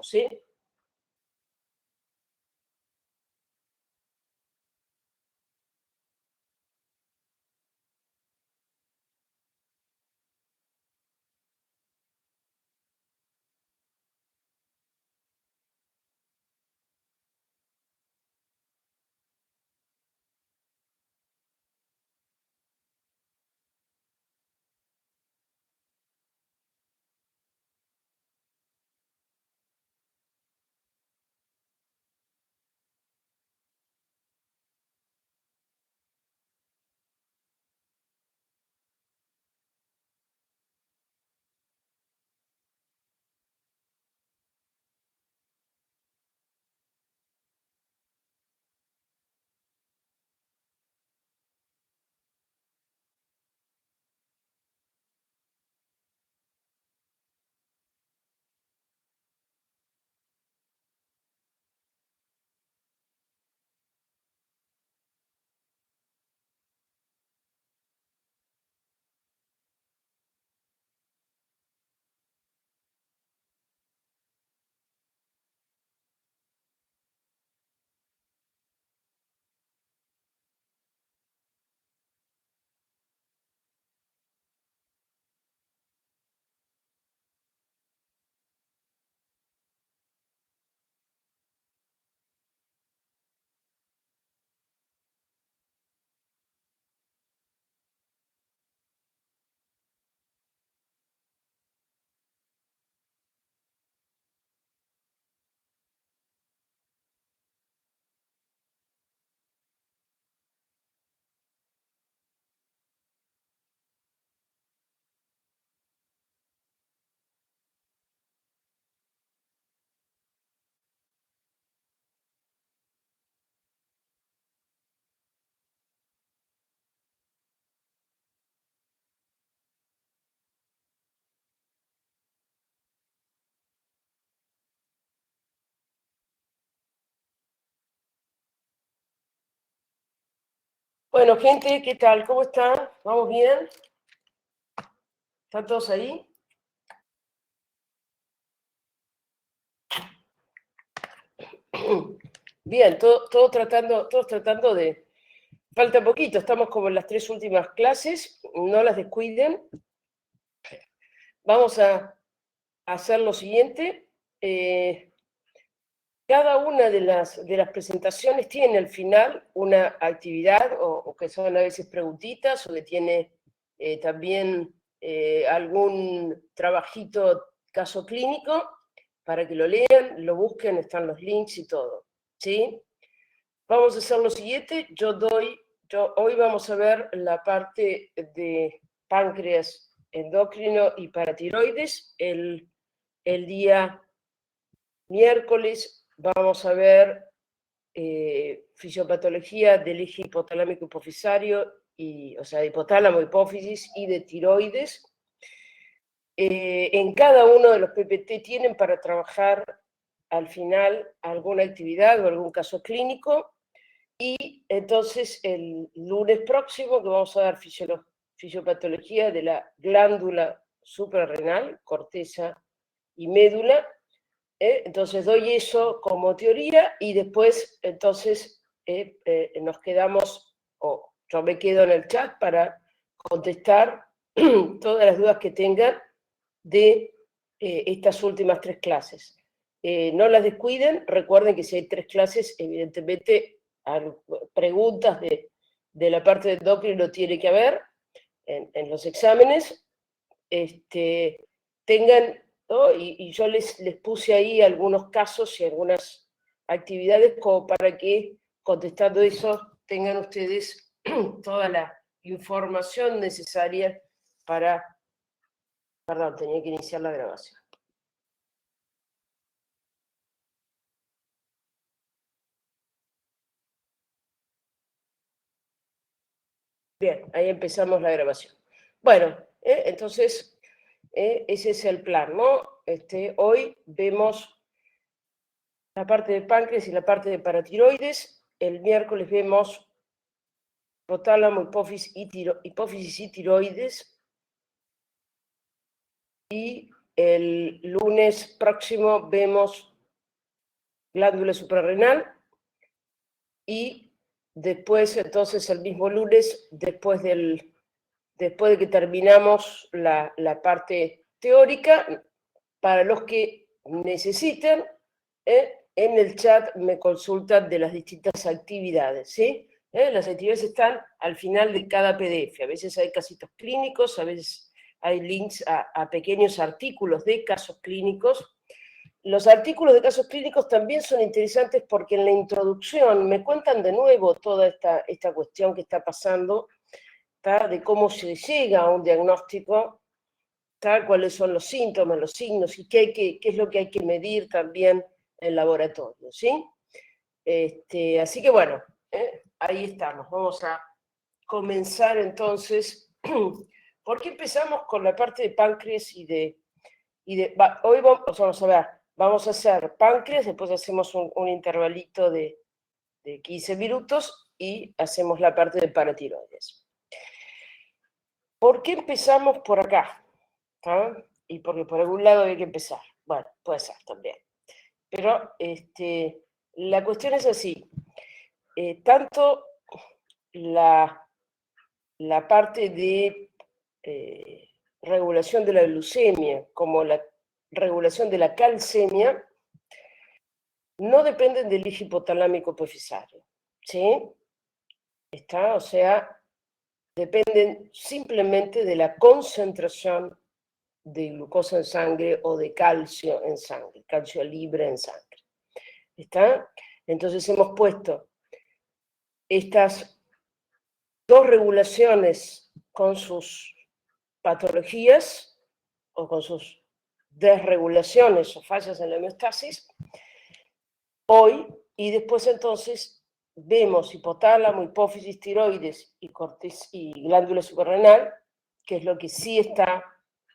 ¿sí? Bueno, gente, ¿qué tal? ¿Cómo están? ¿Vamos bien? ¿Están todos ahí? Bien, todos tratando de... Falta poquito, estamos como en las 3 últimas clases, no las descuiden. Vamos a hacer lo siguiente. Cada una de las presentaciones tiene al final una actividad, o que son a veces preguntitas, o que tiene también algún trabajito, caso clínico, para que lo lean, lo busquen, están los links y todo, ¿sí? Vamos a hacer lo siguiente, hoy vamos a ver la parte de páncreas endocrino y paratiroides. El día miércoles vamos a ver fisiopatología del eje hipotalámico hipofisario, o sea, de hipotálamo, hipófisis y de tiroides. En cada uno de los PPT tienen para trabajar al final alguna actividad o algún caso clínico, y entonces el lunes próximo que vamos a dar fisiopatología de la glándula suprarrenal, corteza y médula. Entonces doy eso como teoría y después entonces nos quedamos, o yo me quedo en el chat para contestar todas las dudas que tengan de estas últimas 3 clases. No las descuiden, recuerden que si hay 3 clases, evidentemente preguntas de la parte de endocrino tiene que haber en los exámenes. Tengan, ¿no? Y yo les puse ahí algunos casos y algunas actividades como para que, contestando eso, tengan ustedes toda la información necesaria para... Perdón, tenía que iniciar la grabación. Bien, ahí empezamos la grabación. Bueno, entonces, ese es el plan, ¿no? Hoy vemos la parte de páncreas y la parte de paratiroides. El miércoles vemos hipotálamo, hipófisis y tiroides. Y el lunes próximo vemos glándula suprarrenal y después, entonces, el mismo lunes, después de que terminamos la parte teórica, para los que necesiten, en el chat me consultan de las distintas actividades, ¿sí? Las actividades están al final de cada PDF. A veces hay casitos clínicos, a veces hay links a pequeños artículos de casos clínicos. Los artículos de casos clínicos también son interesantes porque en la introducción me cuentan de nuevo toda esta cuestión que está pasando, ¿tá? De cómo se llega a un diagnóstico, ¿tá? Cuáles son los síntomas, los signos y qué es lo que hay que medir también en laboratorio, ¿sí? Así que bueno, ahí estamos. Vamos a comenzar entonces. ¿Por qué empezamos con la parte de páncreas hoy vamos a ver, vamos a hacer páncreas, después hacemos un intervalito de 15 minutos y hacemos la parte de paratiroides. ¿Por qué empezamos por acá? ¿Ah? Y porque por algún lado hay que empezar. Bueno, puede ser también. Pero la cuestión es así. Tanto la parte de regulación de la glucemia como la regulación de la calcemia no dependen del eje hipotalámico hipofisario, ¿sí? O sea, dependen simplemente de la concentración de glucosa en sangre o de calcio en sangre, calcio libre en sangre. ¿Está? Entonces hemos puesto estas dos regulaciones con sus patologías o con sus desregulaciones o fallas en la homeostasis hoy, y después entonces vemos hipotálamo, hipófisis, tiroides y glándula suprarrenal, que es lo que sí está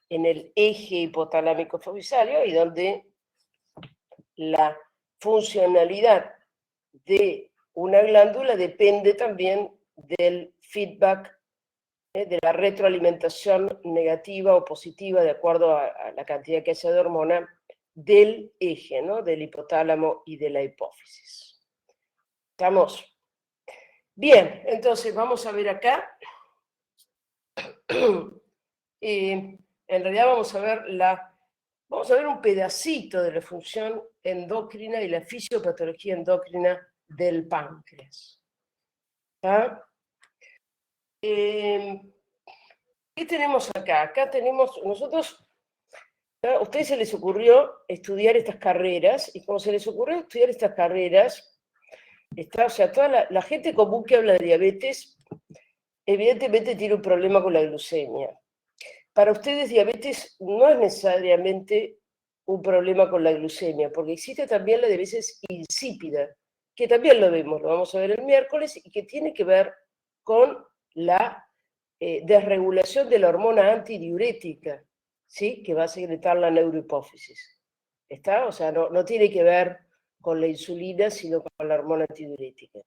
en el eje hipotalámico hipofisario y donde la funcionalidad de una glándula depende también del feedback, de la retroalimentación negativa o positiva de acuerdo a la cantidad que haya de hormona del eje, ¿no? Del hipotálamo y de la hipófisis. ¿Estamos? Bien, entonces vamos a ver acá. En realidad vamos a ver un pedacito de la función endocrina y la fisiopatología endocrina del páncreas. ¿Está? ¿Qué tenemos acá? Acá tenemos, a ustedes se les ocurrió estudiar estas carreras, y como se les ocurrió estudiar estas carreras, o sea, toda la gente común que habla de diabetes, evidentemente tiene un problema con la glucemia. Para ustedes diabetes no es necesariamente un problema con la glucemia, porque existe también la diabetes insípida, que también lo vamos a ver el miércoles, y que tiene que ver con la desregulación de la hormona antidiurética, ¿sí? Que va a secretar la neurohipófisis. ¿Está? O sea, no tiene que ver con la insulina, sino con la hormona antidiurética.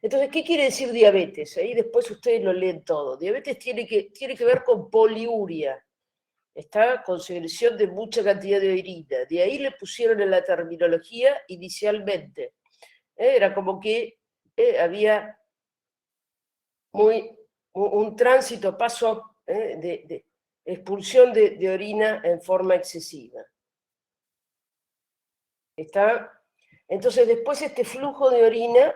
Entonces, ¿qué quiere decir diabetes? Ahí después ustedes lo leen todo. Diabetes tiene que ver con poliuria, está con secreción de mucha cantidad de orina. De ahí le pusieron en la terminología inicialmente. Era como que había un tránsito, paso de expulsión de orina en forma excesiva. ¿Está? Entonces, después este flujo de orina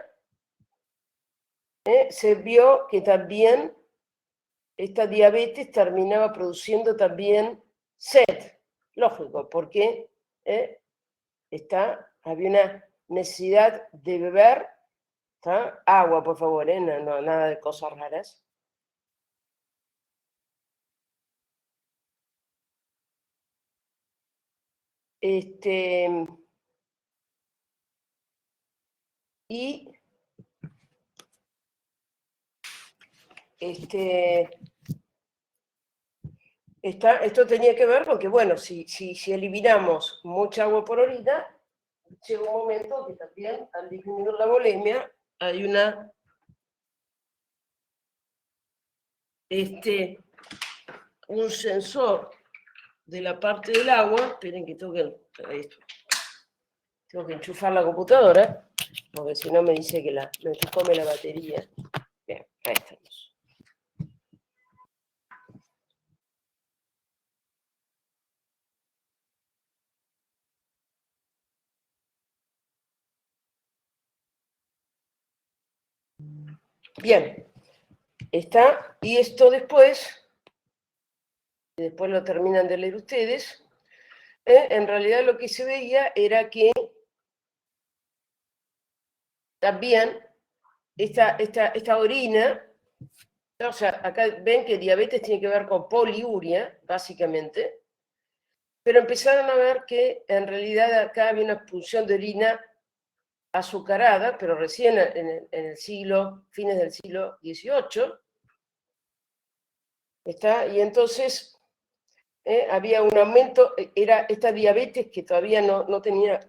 se vio que también esta diabetes terminaba produciendo también sed, lógico, porque había una necesidad de beber, ¿tá? Agua, por favor, no, nada de cosas raras. Y esto tenía que ver con que, bueno, si eliminamos mucha agua por orina, llega un momento que también al disminuir la volemia hay un sensor de la parte del agua. Esperen que tengo que enchufar la computadora, porque si no me dice que me come la batería. Bien, ahí estamos. Bien, está, y esto después lo terminan de leer ustedes, en realidad lo que se veía era que también esta orina, o sea, acá ven que diabetes tiene que ver con poliuria, básicamente, pero empezaron a ver que en realidad acá había una expulsión de orina azucarada, pero recién en el fines del siglo XVIII, ¿está? Y entonces había un aumento, era esta diabetes que todavía no tenía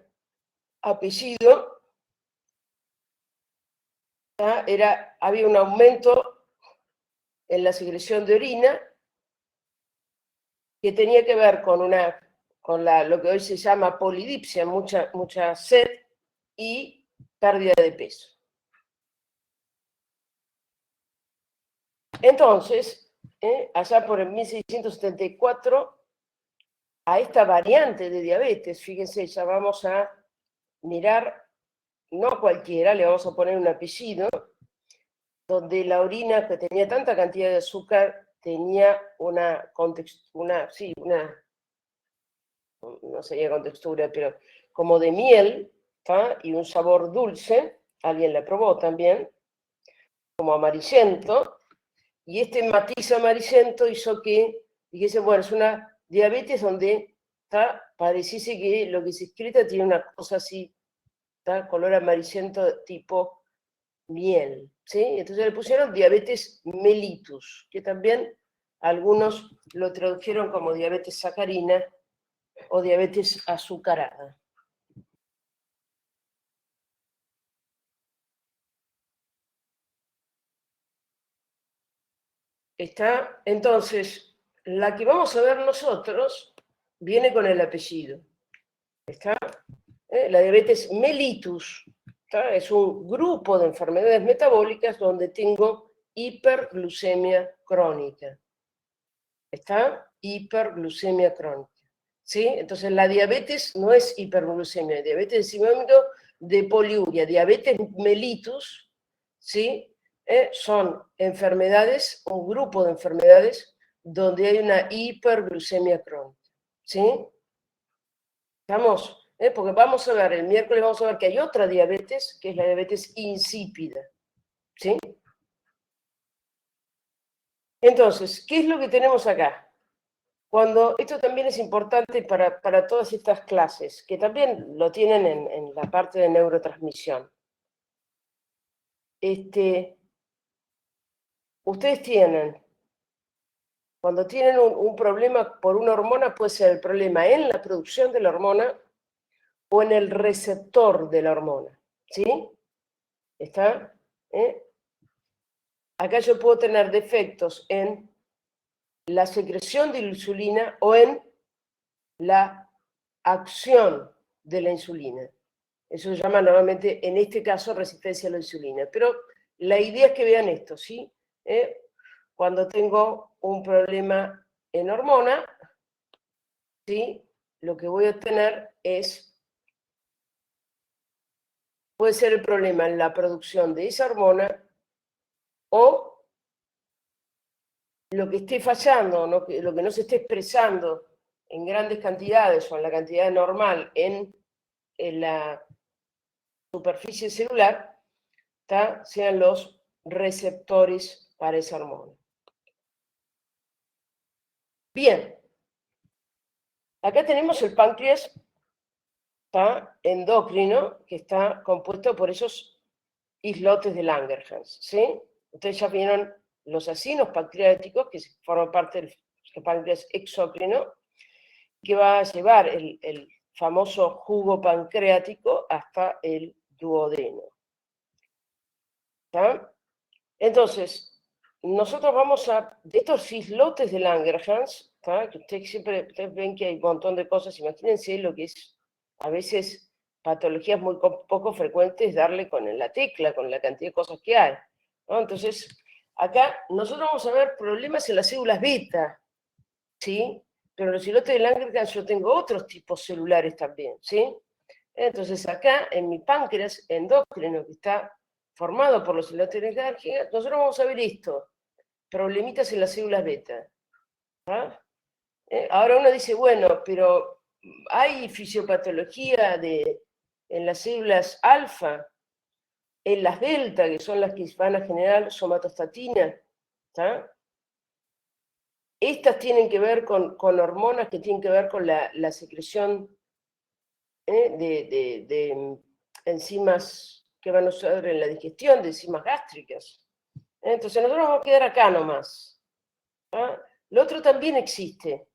apellido, había un aumento en la secreción de orina que tenía que ver con lo que hoy se llama polidipsia, mucha sed y pérdida de peso. Entonces, allá por el 1674, a esta variante de diabetes, fíjense, ya vamos a mirar, no a cualquiera, le vamos a poner un apellido, donde la orina que tenía tanta cantidad de azúcar tenía no sería con textura, pero como de miel, ¿tá? Y un sabor dulce, alguien la probó también, como amarillento, y este matiz amarillento hizo que dijese, bueno, es una diabetes donde pareciese que lo que se excreta tiene una cosa así, color amarillento tipo miel, ¿sí? Entonces le pusieron diabetes mellitus, que también algunos lo tradujeron como diabetes sacarina o diabetes azucarada. Está, entonces, la que vamos a ver nosotros viene con el apellido. ¿Está? La diabetes mellitus, ¿está? Es un grupo de enfermedades metabólicas donde tengo hiperglucemia crónica. ¿Está? Hiperglucemia crónica. ¿Sí? Entonces, la diabetes no es hiperglucemia, diabetes decimómetro de poliuria, diabetes mellitus, ¿sí? Son enfermedades, un grupo de enfermedades donde hay una hiperglucemia crónica. ¿Sí? ¿Estamos? Porque vamos a ver, el miércoles vamos a ver que hay otra diabetes, que es la diabetes insípida. ¿Sí? Entonces, ¿qué es lo que tenemos acá? Esto también es importante para todas estas clases, que también lo tienen en la parte de neurotransmisión. Ustedes tienen, cuando tienen un problema por una hormona, puede ser el problema en la producción de la hormona o en el receptor de la hormona. ¿Sí? ¿Está? Acá yo puedo tener defectos en la secreción de insulina o en la acción de la insulina. Eso se llama normalmente, en este caso, resistencia a la insulina. Pero la idea es que vean esto, ¿sí? Cuando tengo un problema en hormona, ¿sí? Lo que voy a tener puede ser el problema en la producción de esa hormona o lo que esté fallando, lo que no se esté expresando en grandes cantidades o en la cantidad normal en la superficie celular, sean los receptores para esa hormona. Bien, acá tenemos el páncreas endocrino, que está compuesto por esos islotes de Langerhans, ¿sí? Ustedes ya vieron los acinos pancreáticos, que forman parte del páncreas exócrino, que va a llevar el famoso jugo pancreático hasta el duodeno. Entonces, nosotros de estos islotes de Langerhans, Que ustedes ven que hay un montón de cosas. Imagínense lo que es a veces patologías muy poco frecuentes, darle con la tecla, con la cantidad de cosas que hay, ¿no? Entonces, acá nosotros vamos a ver problemas en las células beta, ¿sí? Pero en los islotes de Langerhans yo tengo otros tipos celulares también, ¿sí? Entonces acá, en mi páncreas endocrino, que está formado por los islotes de Langerhans, nosotros vamos a ver esto, problemitas en las células beta. Ahora uno dice, bueno, pero hay fisiopatología en las células alfa, en las delta, que son las que van a generar somatostatina. Estas tienen que ver con hormonas que tienen que ver con la secreción de enzimas que van a usar en la digestión, de enzimas gástricas. Entonces nosotros vamos a quedar acá nomás. Lo otro también existe.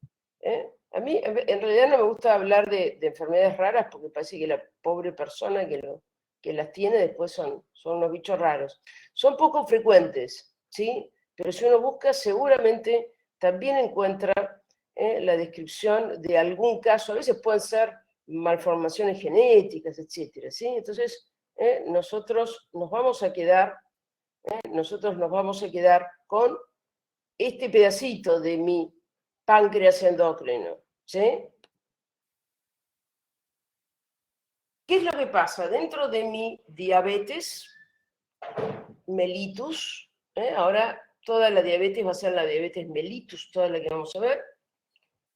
A mí en realidad no me gusta hablar de enfermedades raras porque parece que la pobre persona que las tiene después son unos bichos raros. Son poco frecuentes, ¿sí? Pero si uno busca seguramente también encuentra la descripción de algún caso. A veces pueden ser malformaciones genéticas, etcétera, ¿sí? Entonces nosotros nos vamos a quedar con este pedacito de mi páncreas endocrino, ¿sí? ¿Qué es lo que pasa? Dentro de mi diabetes mellitus, ahora toda la diabetes va a ser la diabetes mellitus, toda la que vamos a ver,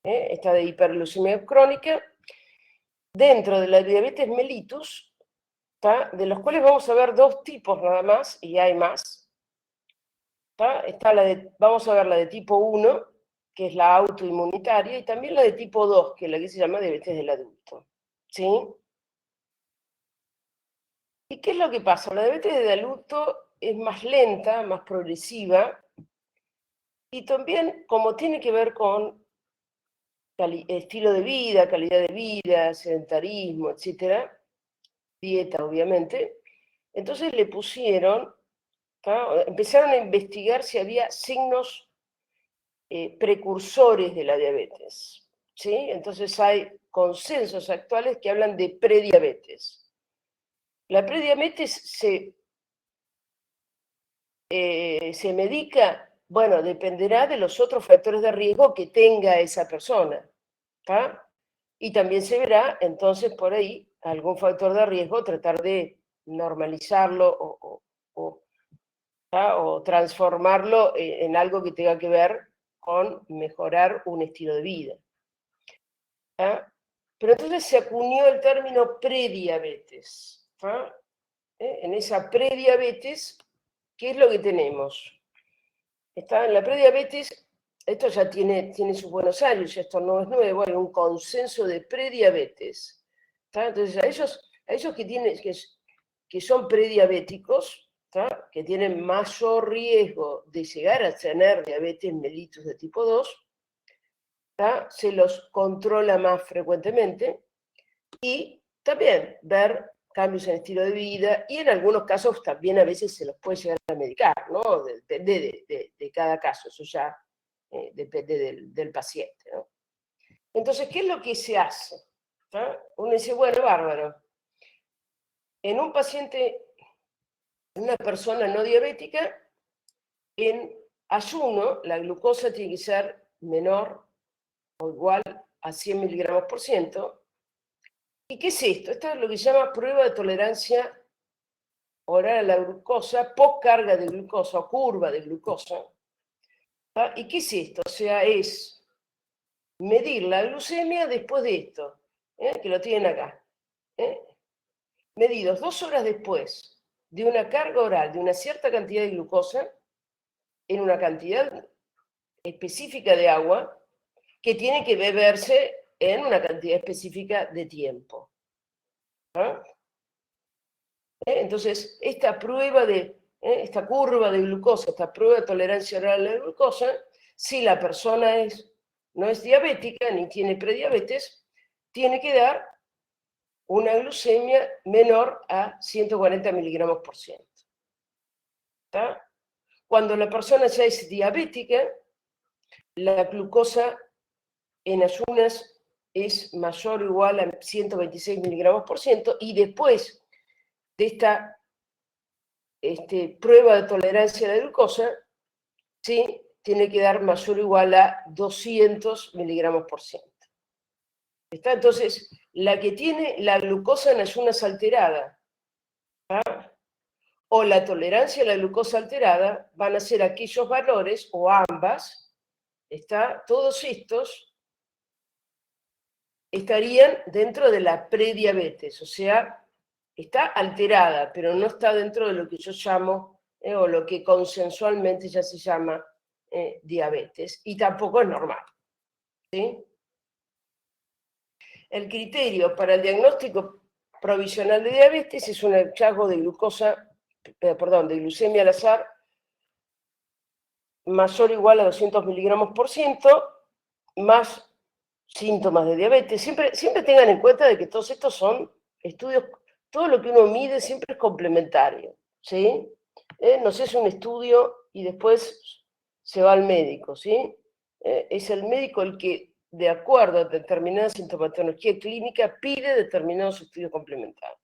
esta de hiperglucemia crónica. Dentro de la diabetes mellitus, de los cuales vamos a ver dos tipos nada más, y hay más. Vamos a ver la de tipo 1, que es la autoinmunitaria, y también la de tipo 2, que es la que se llama diabetes del adulto. ¿Sí? ¿Y qué es lo que pasa? La diabetes del adulto es más lenta, más progresiva, y también como tiene que ver con estilo de vida, calidad de vida, sedentarismo, etcétera, dieta obviamente, entonces le pusieron, empezaron a investigar si había signos precursores de la diabetes, ¿sí? Entonces hay consensos actuales que hablan de prediabetes. La prediabetes se medica, bueno, dependerá de los otros factores de riesgo que tenga esa persona, y también se verá entonces por ahí algún factor de riesgo, tratar de normalizarlo o transformarlo en algo que tenga que ver con mejorar un estilo de vida. Pero entonces se acuñó el término prediabetes. En esa prediabetes, ¿qué es lo que tenemos? Está en la prediabetes, esto ya tiene sus buenos años, esto no es nuevo, hay un consenso de prediabetes. Entonces, a ellos que son prediabéticos, que tienen mayor riesgo de llegar a tener diabetes mellitus de tipo 2, se los controla más frecuentemente y también ver cambios en estilo de vida y en algunos casos también a veces se los puede llegar a medicar, ¿no? Depende de cada caso, eso ya depende del paciente, ¿no? Entonces, ¿qué es lo que se hace? Uno dice, bueno, bárbaro. En un paciente, una persona no diabética, en ayuno la glucosa tiene que ser menor o igual a 100 miligramos por ciento. ¿Y qué es esto? Esto es lo que se llama prueba de tolerancia oral a la glucosa, post carga de glucosa o curva de glucosa. ¿Y qué es esto? O sea, es medir la glucemia después de esto, que lo tienen acá. Medidos 2 horas después de una carga oral de una cierta cantidad de glucosa en una cantidad específica de agua que tiene que beberse en una cantidad específica de tiempo. Entonces, esta curva de glucosa, esta prueba de tolerancia oral a la glucosa, si la persona no es diabética ni tiene prediabetes, tiene que dar una glucemia menor a 140 miligramos por ciento. Cuando la persona ya es diabética, la glucosa en ayunas es mayor o igual a 126 miligramos por ciento, y después de esta prueba de tolerancia a la glucosa, ¿sí?, tiene que dar mayor o igual a 200 miligramos por ciento. ¿Está? Entonces, la que tiene la glucosa en ayunas alterada, ¿ah?, o la tolerancia a la glucosa alterada, van a ser aquellos valores, o ambas, ¿está?, todos estos estarían dentro de la prediabetes, o sea, está alterada, pero no está dentro de lo que yo llamo, o lo que consensualmente ya se llama diabetes, y tampoco es normal, ¿sí? El criterio para el diagnóstico provisional de diabetes es un hallazgo de de glucemia al azar mayor o igual a 200 miligramos por ciento, más síntomas de diabetes. Siempre tengan en cuenta de que todos estos son estudios, todo lo que uno mide siempre es complementario, ¿sí? No se hace un estudio y después se va al médico, ¿sí? Es el médico el que, de acuerdo a determinada sintomatología clínica, pide determinados estudios complementarios.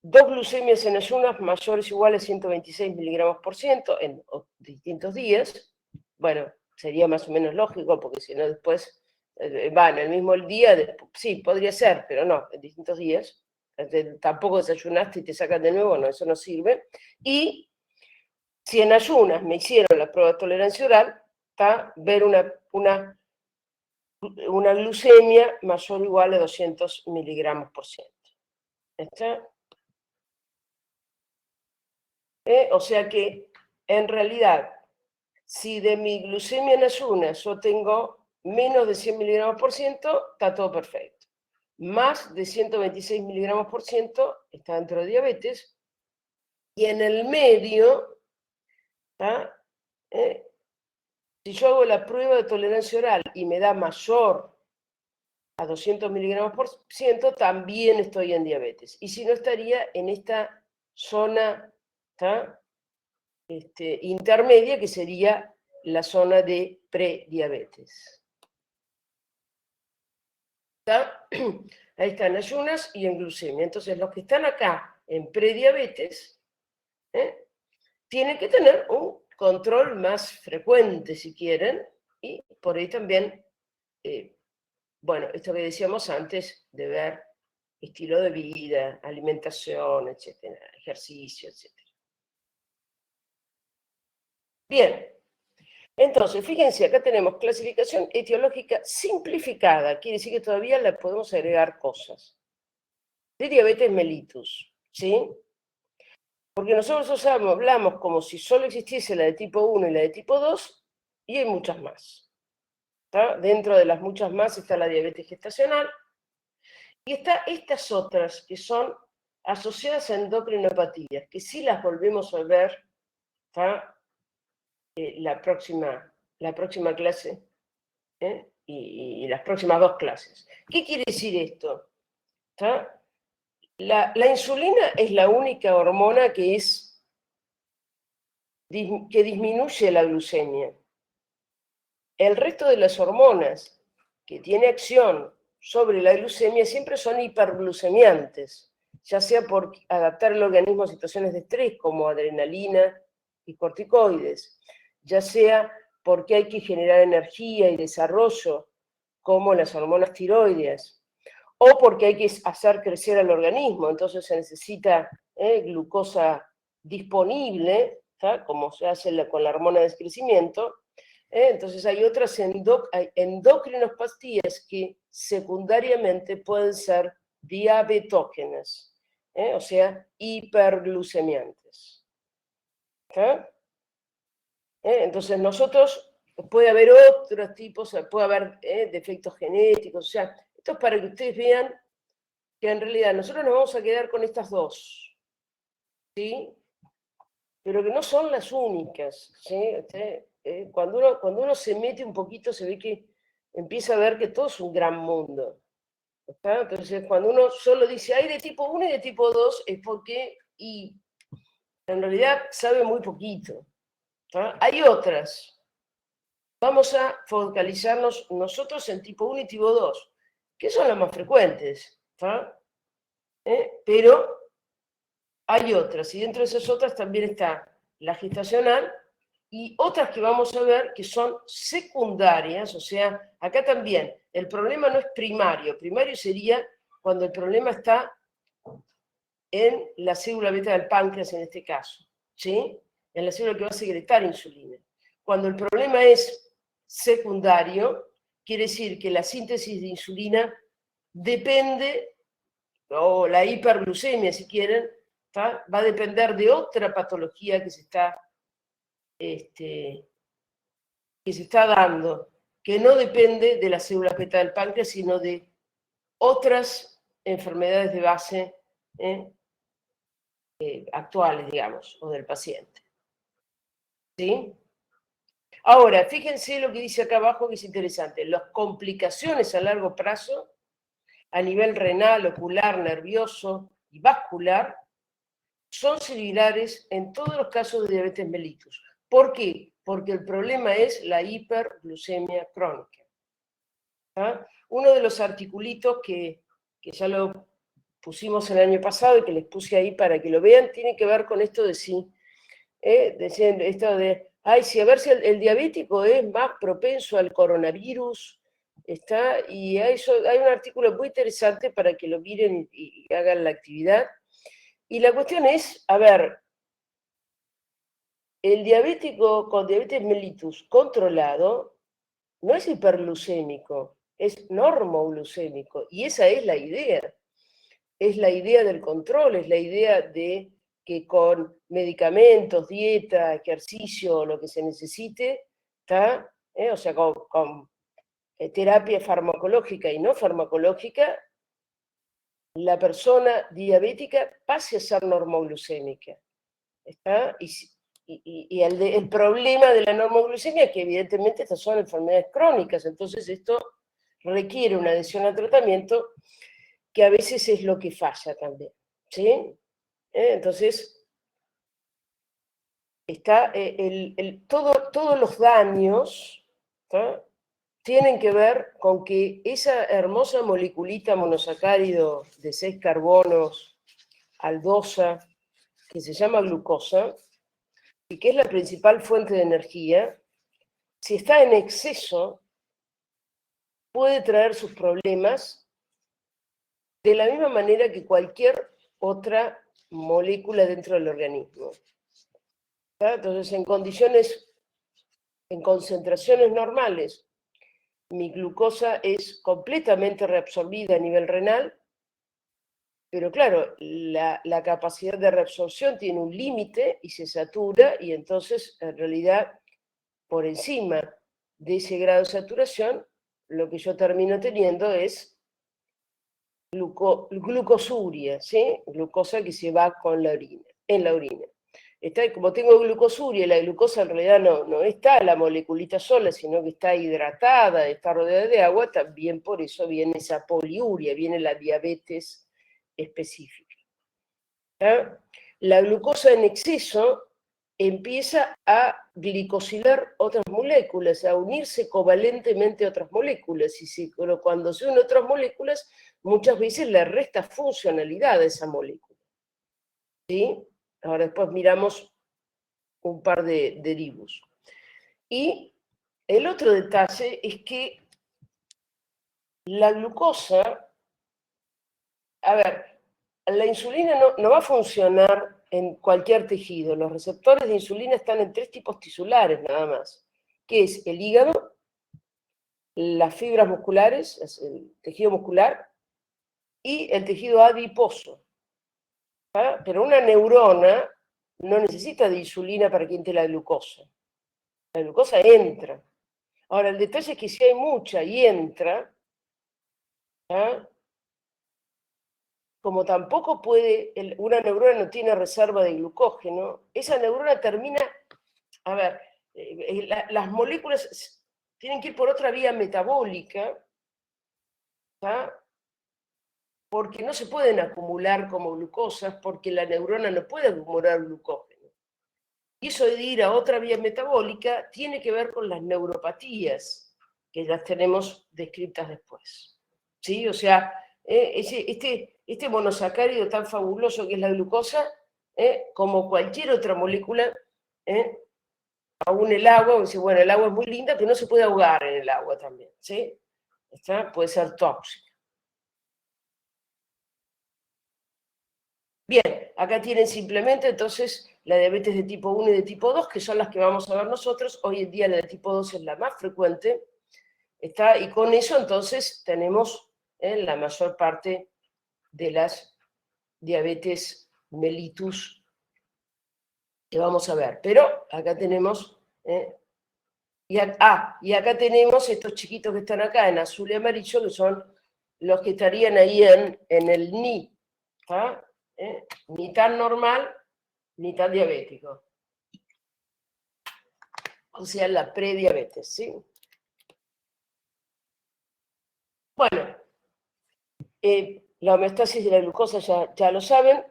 2 glucemias en ayunas mayores o iguales a 126 miligramos por ciento en distintos días. Bueno, sería más o menos lógico, porque si no después, en el mismo día, sí, podría ser, pero no, en distintos días. Tampoco desayunaste y te sacan de nuevo, no, eso no sirve. Y si en ayunas me hicieron la prueba de tolerancia oral, ver una glucemia mayor o igual a 200 miligramos por ciento. ¿Está? O sea que, en realidad, si de mi glucemia en ayunas yo tengo menos de 100 miligramos por ciento, está todo perfecto. Más de 126 miligramos por ciento está dentro de diabetes. Y en el medio, si yo hago la prueba de tolerancia oral y me da mayor a 200 miligramos por ciento, también estoy en diabetes. Y si no, estaría en esta zona intermedia, que sería la zona de prediabetes. Ahí están ayunas y en glucemia. Entonces, los que están acá en prediabetes tienen que tener un control más frecuente, si quieren, y por ahí también, bueno, esto que decíamos antes, de ver estilo de vida, alimentación, etcétera, ejercicio, etcétera. Bien, entonces, fíjense, acá tenemos clasificación etiológica simplificada, quiere decir que todavía le podemos agregar cosas, de diabetes mellitus, ¿sí? Porque nosotros hablamos como si solo existiese la de tipo 1 y la de tipo 2, y hay muchas más. ¿Está? Dentro de las muchas más está la diabetes gestacional, y está estas otras que son asociadas a endocrinopatías, que sí las volvemos a ver, ¿está?, la próxima clase, y las próximas 2 clases. ¿Qué quiere decir esto? ¿Está? La insulina es la única hormona que disminuye la glucemia. El resto de las hormonas que tiene acción sobre la glucemia siempre son hiperglucemiantes, ya sea por adaptar el organismo a situaciones de estrés como adrenalina y corticoides, ya sea porque hay que generar energía y desarrollo como las hormonas tiroideas, o porque hay que hacer crecer al organismo, entonces se necesita glucosa disponible, ¿tá?, como se hace con la hormona de crecimiento. Entonces hay otras endocrinopatías que secundariamente pueden ser diabetógenas, o sea, hiperglucemiantes. Entonces nosotros, puede haber otros tipos, puede haber defectos genéticos, o sea, esto es para que ustedes vean que en realidad nosotros nos vamos a quedar con estas dos, ¿sí? Pero que no son las únicas, ¿sí? Cuando uno se mete un poquito, se ve que empieza a ver que todo es un gran mundo. ¿Está? Entonces, cuando uno solo dice, hay de tipo 1 y de tipo 2, es porque, y en realidad sabe muy poquito. ¿Está? Hay otras, vamos a focalizarnos nosotros en tipo 1 y tipo 2, que son las más frecuentes, pero hay otras, y dentro de esas otras también está la gestacional y otras que vamos a ver que son secundarias, o sea, acá también el problema no es primario, primario sería cuando el problema está en la célula beta del páncreas en este caso, ¿sí? En la célula que va a secretar insulina. Cuando el problema es secundario, quiere decir que la síntesis de insulina depende, o la hiperglucemia si quieren, va a depender de otra patología que se está dando, que no depende de las células beta del páncreas, sino de otras enfermedades de base actuales, digamos, o del paciente. ¿Sí? Ahora, fíjense lo que dice acá abajo, que es interesante. Las complicaciones a largo plazo, a nivel renal, ocular, nervioso y vascular, son similares en todos los casos de diabetes mellitus. ¿Por qué? Porque el problema es la hiperglucemia crónica. Uno de los articulitos que ya lo pusimos el año pasado y que les puse ahí para que lo vean, tiene que ver con esto de sí. Decían esto de, si a ver si el diabético es más propenso al coronavirus, y hay un artículo muy interesante para que lo miren y hagan la actividad. Y la cuestión es, a ver, el diabético con diabetes mellitus controlado no es hiperglucémico, es normoglucémico, y esa es la idea. Es la idea del control, es la idea de que con medicamentos, dieta, ejercicio, lo que se necesite, o sea, con terapia farmacológica y no farmacológica, la persona diabética pase a ser normoglucémica. Y el problema de la normoglucemia es que evidentemente estas son enfermedades crónicas, entonces esto requiere una adhesión al tratamiento que a veces es lo que falla también, ¿sí? Entonces, todos los daños, ¿tá?, tienen que ver con que esa hermosa moleculita monosacárido de 6 carbonos, aldosa, que se llama glucosa, y que es la principal fuente de energía, si está en exceso, puede traer sus problemas de la misma manera que cualquier otra molécula dentro del organismo. Entonces, en concentraciones normales, mi glucosa es completamente reabsorbida a nivel renal, pero claro, la capacidad de reabsorción tiene un límite y se satura, y entonces, en realidad, por encima de ese grado de saturación, lo que yo termino teniendo es glucosuria, ¿sí? Glucosa que se va en la orina. Como tengo glucosuria, y la glucosa en realidad no está la moleculita sola, sino que está hidratada, está rodeada de agua, también por eso viene esa poliuria, viene la diabetes específica. La glucosa en exceso empieza a glicosilar otras moléculas, a unirse covalentemente a otras moléculas, pero cuando se unen otras moléculas, muchas veces le resta funcionalidad a esa molécula. ¿Sí? Ahora después miramos un par de derivos. Y el otro detalle es que la glucosa, a ver, la insulina no va a funcionar en cualquier tejido. Los receptores de insulina están en 3 tipos tisulares nada más, que es el hígado, las fibras musculares, el tejido muscular, y el tejido adiposo. Pero una neurona no necesita de insulina para que entre la glucosa. La glucosa entra. Ahora, el detalle es que si hay mucha y entra, como tampoco una neurona no tiene reserva de glucógeno, esa neurona termina, a ver, las moléculas tienen que ir por otra vía metabólica, porque no se pueden acumular como glucosas, porque la neurona no puede acumular glucógeno. Y eso de ir a otra vía metabólica tiene que ver con las neuropatías, que las tenemos descritas después. ¿Sí? O sea, este monosacárido tan fabuloso que es la glucosa, como cualquier otra molécula, aún el agua, dice, bueno, el agua es muy linda, pero no se puede ahogar en el agua también, ¿sí? Puede ser tóxica. Bien, acá tienen simplemente entonces la diabetes de tipo 1 y de tipo 2, que son las que vamos a ver nosotros. Hoy en día la de tipo 2 es la más frecuente, y con eso entonces tenemos la mayor parte de las diabetes mellitus que vamos a ver. Pero acá tenemos, y acá tenemos estos chiquitos que están acá en azul y amarillo, que son los que estarían ahí en el NI, ni tan normal ni tan diabético. O sea, la prediabetes, ¿sí? Bueno, la homeostasis de la glucosa ya lo saben,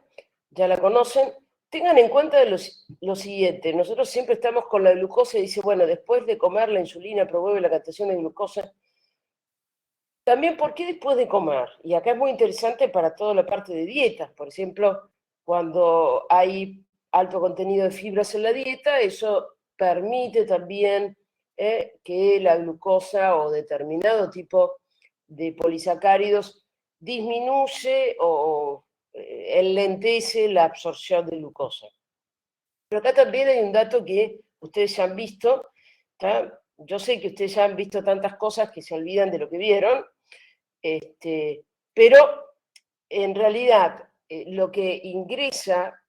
ya la conocen. Tengan en cuenta lo siguiente, nosotros siempre estamos con la glucosa y dice, bueno, después de comer la insulina promueve la captación de glucosa. También, ¿por qué después de comer? Y acá es muy interesante para toda la parte de dietas. Por ejemplo, cuando hay alto contenido de fibras en la dieta, eso permite también que la glucosa o determinado tipo de polisacáridos disminuye o enlentece la absorción de glucosa. Pero acá también hay un dato que ustedes ya han visto. Yo sé que ustedes ya han visto tantas cosas que se olvidan de lo que vieron, pero en realidad lo que ingresa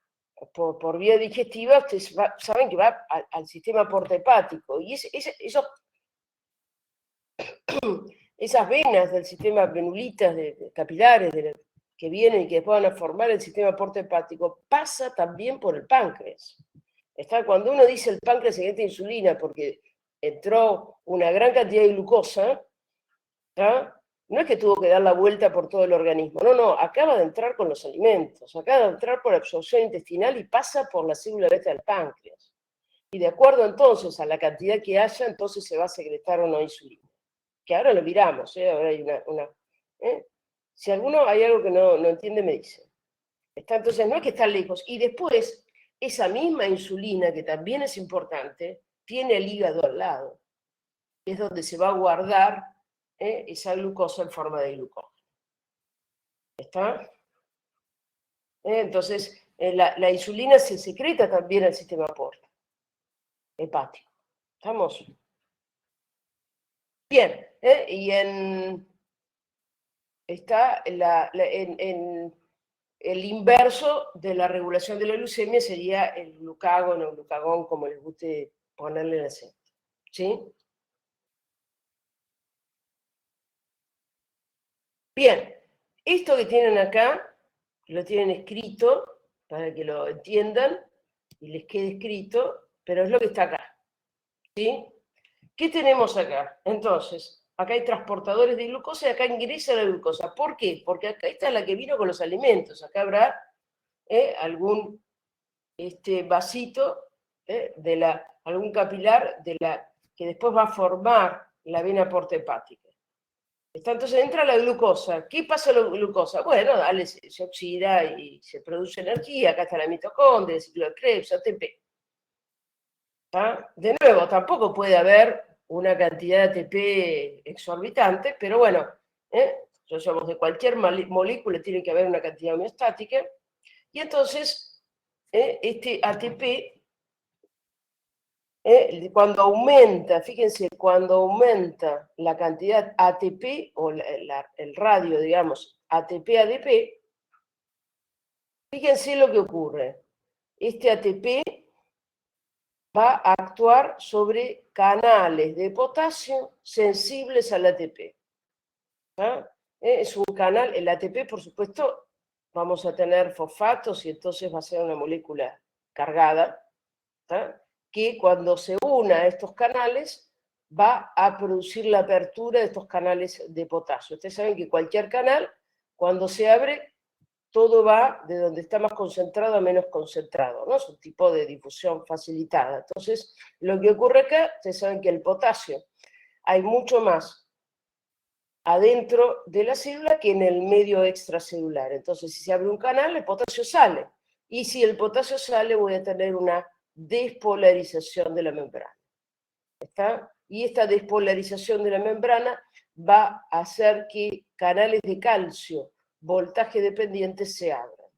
por vía digestiva, ustedes saben que va al sistema porta-hepático, y esas venas del sistema venulitas, capilares, que vienen y que después van a formar el sistema porta-hepático, pasa también por el páncreas. Cuando uno dice el páncreas secreta insulina porque entró una gran cantidad de glucosa, no es que tuvo que dar la vuelta por todo el organismo, no, acaba de entrar con los alimentos, acaba de entrar por absorción intestinal y pasa por la célula beta del páncreas. Y de acuerdo entonces a la cantidad que haya, entonces se va a secretar o no insulina. Que ahora lo miramos, ahora hay Si alguno hay algo que no entiende, me dice. Entonces no es que están lejos. Y después, esa misma insulina, que también es importante, tiene el hígado al lado. Es donde se va a guardar esa glucosa en forma de glucógeno. ¿Está? Entonces, la insulina se secreta también al sistema porta hepático. ¿Estamos? Bien, y está en el inverso de la regulación de la glucemia sería el glucagón o glucagón, como les guste ponerle el acento. ¿Sí? Bien, esto que tienen acá, lo tienen escrito para que lo entiendan y les quede escrito, pero es lo que está acá. ¿Sí? ¿Qué tenemos acá? Entonces, acá hay transportadores de glucosa y acá ingresa la glucosa. ¿Por qué? Porque acá está la que vino con los alimentos. Acá habrá algún vasito algún capilar que después va a formar la vena porta hepática. Entonces entra la glucosa. ¿Qué pasa con la glucosa? Bueno, se oxida y se produce energía. Acá está la mitocondria, el ciclo de Krebs, ATP. De nuevo, tampoco puede haber una cantidad de ATP exorbitante, pero bueno, ya sabemos de cualquier molécula tiene que haber una cantidad homeostática. Y entonces, este ATP, cuando aumenta, fíjense, cuando aumenta la cantidad ATP, o el radio, digamos, ATP-ADP, fíjense lo que ocurre. Este ATP va a actuar sobre canales de potasio sensibles al ATP. Es un canal, el ATP, por supuesto, vamos a tener fosfatos y entonces va a ser una molécula cargada, que cuando se una a estos canales va a producir la apertura de estos canales de potasio. Ustedes saben que cualquier canal, cuando se abre, todo va de donde está más concentrado a menos concentrado, ¿no? Es un tipo de difusión facilitada. Entonces, lo que ocurre acá, ustedes saben que el potasio hay mucho más adentro de la célula que en el medio extracelular. Entonces, si se abre un canal, el potasio sale. Y si el potasio sale, voy a tener una despolarización de la membrana. ¿Está? Y esta despolarización de la membrana va a hacer que canales de calcio, voltaje dependiente, se abran.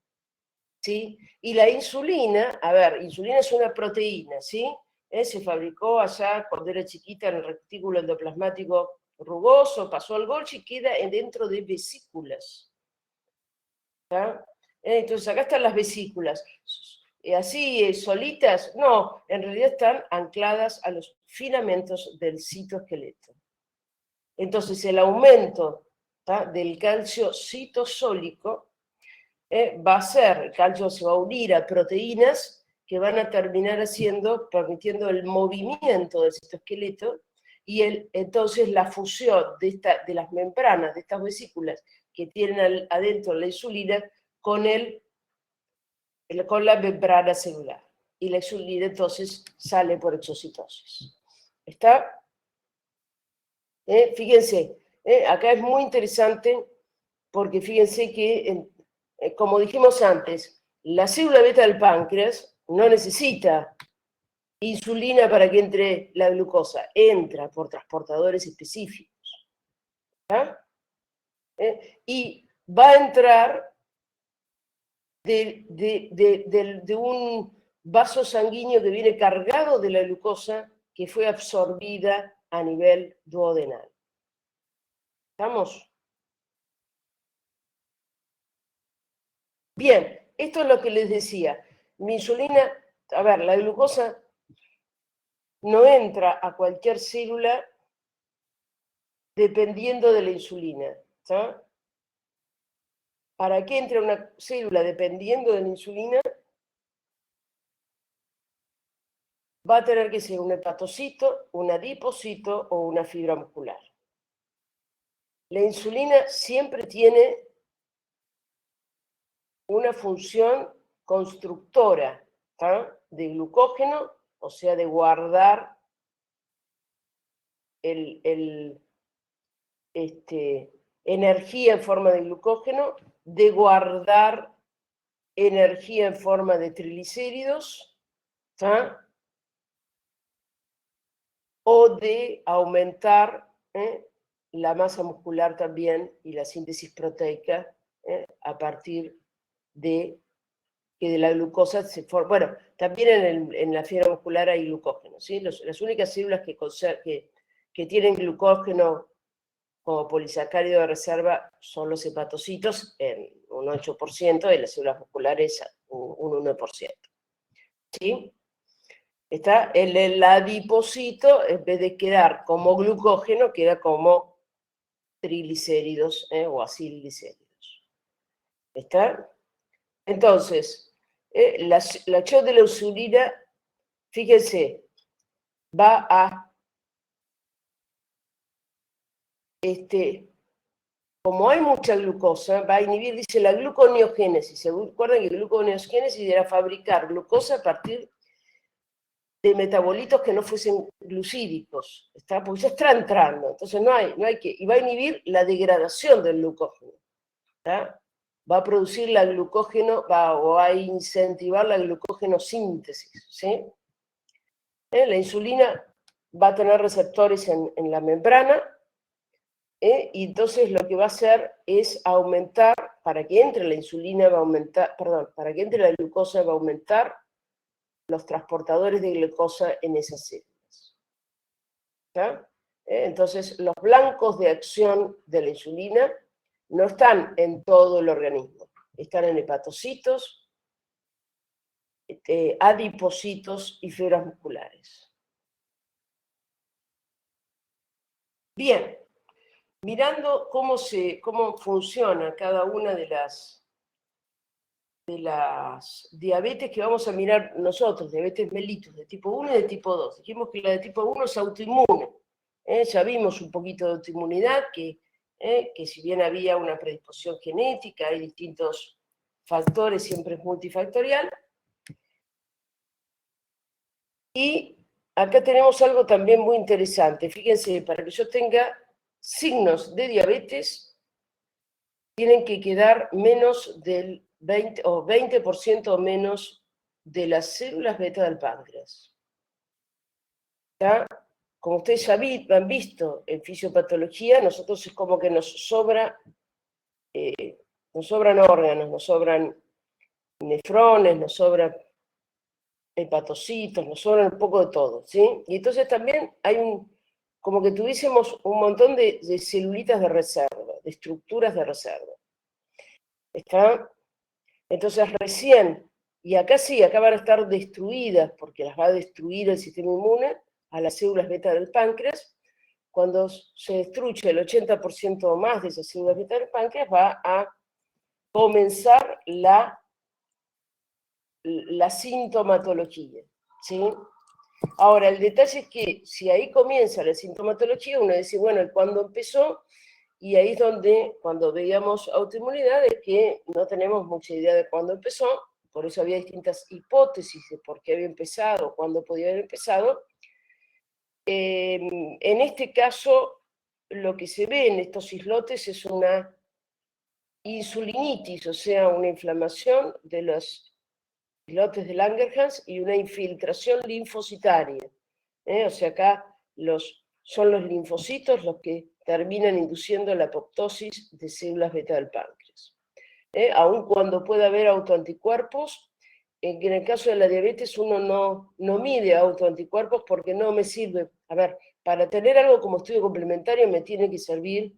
¿Sí? Y la insulina, a ver, insulina es una proteína, ¿sí? Se fabricó allá cuando era chiquita en el retículo endoplasmático rugoso, pasó al Golgi y queda dentro de vesículas. ¿Está? Entonces acá están las vesículas. Así solitas, no, en realidad están ancladas a los filamentos del citoesqueleto. Entonces el aumento, ¿tá?, del calcio citosólico va a ser, el calcio se va a unir a proteínas que van a terminar permitiendo el movimiento del citoesqueleto y entonces la fusión de las membranas, de estas vesículas que tienen adentro la insulina con la membrana celular. Y la insulina entonces sale por exocitosis. ¿Está? Fíjense, acá es muy interesante porque fíjense que, como dijimos antes, la célula beta del páncreas no necesita insulina para que entre la glucosa, entra por transportadores específicos. ¿Está? Y va a entrar de un vaso sanguíneo que viene cargado de la glucosa que fue absorbida a nivel duodenal. ¿Estamos? Bien, esto es lo que les decía. Mi insulina, a ver, la glucosa no entra a cualquier célula dependiendo de la insulina. ¿Está? Para que entre una célula dependiendo de la insulina, va a tener que ser un hepatocito, un adipocito o una fibra muscular. La insulina siempre tiene una función constructora, ¿tá?, de glucógeno, o sea, de guardar energía en forma de glucógeno, de guardar energía en forma de triglicéridos, ¿tá?, o de aumentar la masa muscular también y la síntesis proteica a partir de que de la glucosa se forma. Bueno, también en la fibra muscular hay glucógeno, ¿sí? Las únicas células que tienen glucógeno como polisacárido de reserva son los hepatocitos, en un 8%, y las células musculares un 1%. ¿Sí? Está el adipocito, en vez de quedar como glucógeno, queda como triglicéridos o acilglicéridos. ¿Está? Entonces, la acción de la insulina, fíjense, va a, como hay mucha glucosa, va a inhibir, dice, la gluconeogénesis. ¿Se acuerdan que gluconeogénesis era fabricar glucosa a partir de metabolitos que no fuesen glucídicos? ¿Está? Porque ya está entrando, entonces no hay que, y va a inhibir la degradación del glucógeno. ¿Está? Va a producir la glucógeno, o va a incentivar la glucógeno síntesis, ¿sí? La insulina va a tener receptores en la membrana, y entonces lo que va a hacer es aumentar, para que entre la insulina va a aumentar, perdón, para que entre la glucosa va a aumentar los transportadores de glucosa en esas células. ¿Está? Entonces los blancos de acción de la insulina no están en todo el organismo, están en hepatocitos, adipocitos y fibras musculares. Bien, mirando cómo funciona cada una de las diabetes que vamos a mirar nosotros, diabetes mellitus de tipo 1 y de tipo 2. Dijimos que la de tipo 1 es autoinmune. Ya vimos un poquito de autoinmunidad, que si bien había una predisposición genética, hay distintos factores siempre es multifactorial. Y acá tenemos algo también muy interesante. Fíjense, para que yo tenga signos de diabetes, tienen que quedar menos del 20 o 20% o menos de las células beta del páncreas. ¿Está? Como ustedes ya han visto en fisiopatología, nosotros es como que nos sobran órganos, nos sobran nefrones, nos sobran hepatocitos, nos sobran un poco de todo, ¿sí? Y entonces también hay como que tuviésemos un montón de celulitas de reserva, de estructuras de reserva. ¿Está? Entonces recién, y acá sí, acá van a estar destruidas, porque las va a destruir el sistema inmune, a las células beta del páncreas. Cuando se destruye el 80% o más de esas células beta del páncreas, va a comenzar la sintomatología, ¿sí? Ahora, el detalle es que si ahí comienza la sintomatología, uno dice, bueno, ¿y cuándo empezó? Y ahí es donde, cuando veíamos autoinmunidad, es que no tenemos mucha idea de cuándo empezó, por eso había distintas hipótesis de por qué había empezado, cuándo podía haber empezado. En este caso, lo que se ve en estos islotes es una insulinitis, o sea, una inflamación de los islotes de Langerhans y una infiltración linfocitaria. O sea, acá son los linfocitos los que terminan induciendo la apoptosis de células beta del páncreas. Aun cuando pueda haber autoanticuerpos, en el caso de la diabetes uno no mide autoanticuerpos porque no me sirve. A ver, para tener algo como estudio complementario me tiene que servir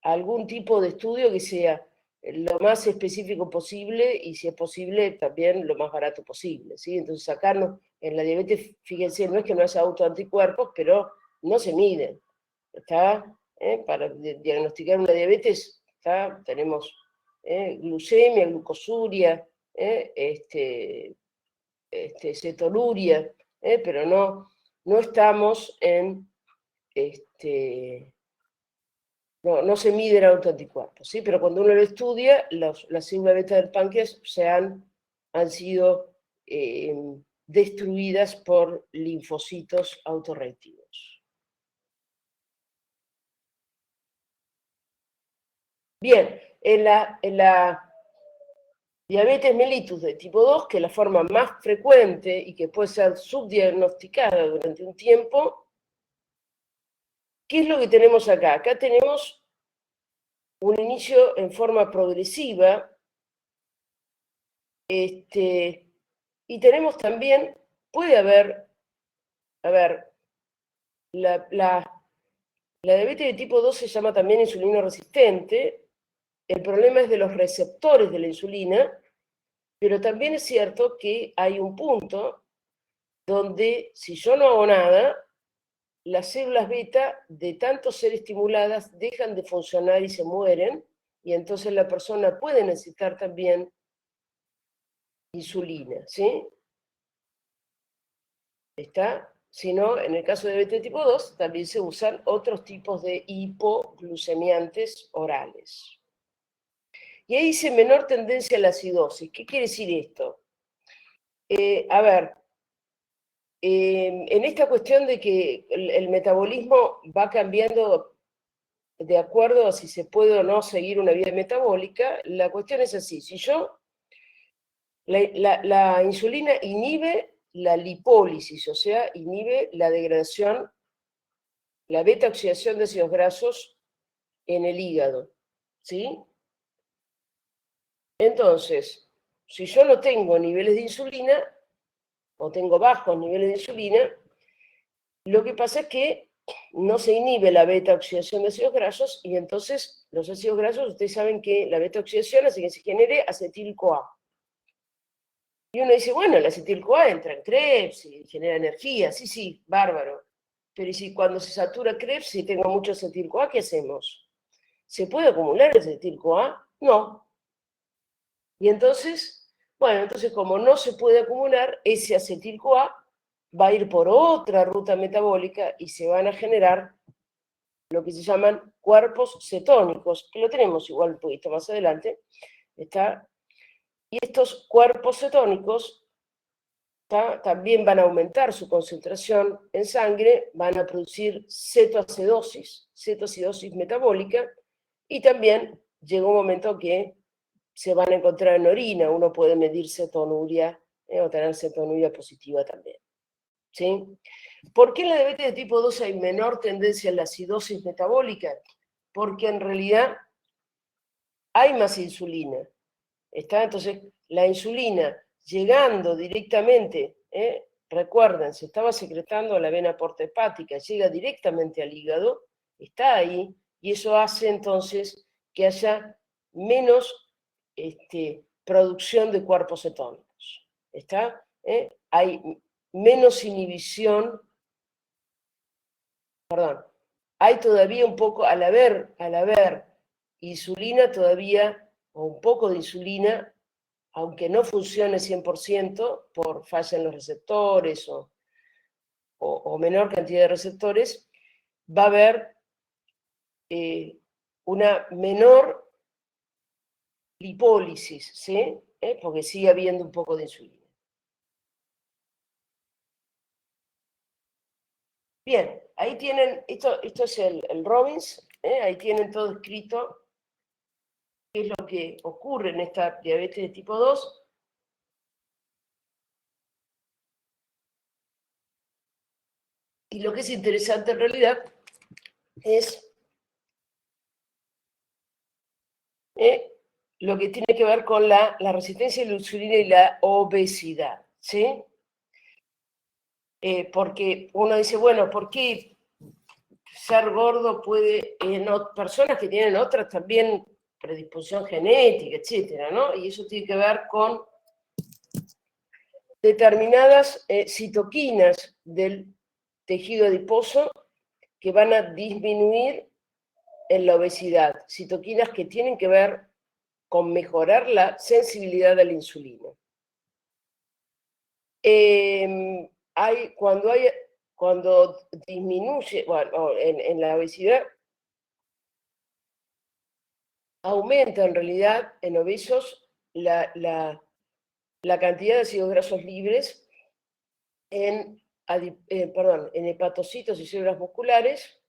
algún tipo de estudio que sea lo más específico posible y, si es posible, también lo más barato posible, ¿sí? Entonces, sacarnos en la diabetes, fíjense, no es que no haya autoanticuerpos, pero no se miden, ¿está? Para diagnosticar una diabetes, ¿está? Tenemos glucemia, glucosuria, cetoluria, pero no estamos en no se mide el autoanticuerpo, ¿sí? Pero cuando uno lo estudia, las células beta del páncreas han sido destruidas por linfocitos autorreactivos. Bien, en la diabetes mellitus de tipo 2, que es la forma más frecuente y que puede ser subdiagnosticada durante un tiempo, ¿qué es lo que tenemos acá? Acá tenemos un inicio en forma progresiva, y tenemos también, puede haber, a ver, la diabetes de tipo 2 se llama también insulino resistente. El problema es de los receptores de la insulina, pero también es cierto que hay un punto donde, si yo no hago nada, las células beta, de tanto ser estimuladas, dejan de funcionar y se mueren, y entonces la persona puede necesitar también insulina, ¿sí? ¿Está? Si no, en el caso de diabetes tipo 2, también se usan otros tipos de hipoglucemiantes orales. Y ahí dice menor tendencia a la acidosis. ¿Qué quiere decir esto? A ver, en esta cuestión de que el metabolismo va cambiando de acuerdo a si se puede o no seguir una vida metabólica, la cuestión es así. Si la insulina inhibe la lipólisis, o sea, inhibe la degradación, la beta-oxidación de ácidos grasos en el hígado, ¿sí? Entonces, si yo no tengo niveles de insulina, o tengo bajos niveles de insulina, lo que pasa es que no se inhibe la beta-oxidación de ácidos grasos, y entonces los ácidos grasos, ustedes saben que la beta-oxidación hace que se genere acetil-CoA. Y uno dice, bueno, el acetil-CoA entra en Krebs y genera energía, sí, bárbaro. Pero ¿y si cuando se satura Krebs y tengo mucho acetil-CoA, qué hacemos? ¿Se puede acumular el acetil-CoA? No. Y entonces, bueno, entonces como no se puede acumular, ese acetil-CoA va a ir por otra ruta metabólica y se van a generar lo que se llaman cuerpos cetónicos, que lo tenemos igual un poquito más adelante, ¿está? Y estos cuerpos cetónicos también van a aumentar su concentración en sangre, van a producir cetoacidosis metabólica, y también llega un momento que se van a encontrar en orina, uno puede medir cetonuria o tener cetonuria positiva también. ¿Sí? ¿Por qué en la diabetes de tipo 2 hay menor tendencia a la acidosis metabólica? Porque en realidad hay más insulina. ¿Está? Entonces, la insulina llegando directamente, recuerden, se estaba secretando a la vena porta hepática, llega directamente al hígado, está ahí, y eso hace entonces que haya menos producción de cuerpos cetónicos. ¿Está? Hay menos inhibición, perdón, hay todavía un poco, al haber insulina todavía, o un poco de insulina, aunque no funcione 100% por falla en los receptores o menor cantidad de receptores, va a haber una menor lipólisis, ¿sí? Porque sigue habiendo un poco de insulina. Bien, ahí tienen, esto es el Robbins, ahí tienen todo escrito qué es lo que ocurre en esta diabetes de tipo 2. Y lo que es interesante en realidad es lo que tiene que ver con la resistencia a la insulina y la obesidad, ¿sí? Porque uno dice, bueno, ¿por qué ser gordo puede, en personas que tienen otras también predisposición genética, etcétera, ¿no? Y eso tiene que ver con determinadas citoquinas del tejido adiposo que van a disminuir en la obesidad, citoquinas que tienen que ver con mejorar la sensibilidad a la insulina. Cuando disminuye, bueno, en la obesidad, aumenta en realidad en obesos la cantidad de ácidos grasos libres en hepatocitos y células musculares,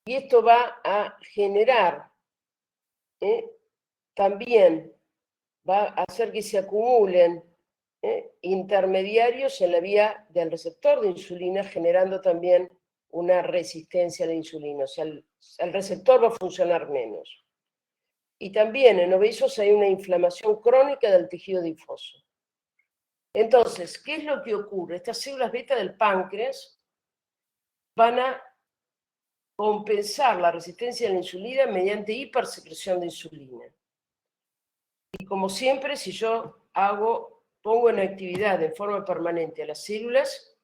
y esto va a generar, también va a hacer que se acumulen intermediarios en la vía del receptor de insulina, generando también una resistencia a la insulina, o sea, el receptor va a funcionar menos. Y también en obesos hay una inflamación crónica del tejido difuso. Entonces, ¿qué es lo que ocurre? Estas células beta del páncreas van a compensar la resistencia a la insulina mediante hipersecreción de insulina. Y como siempre, si yo pongo en actividad de forma permanente a las células,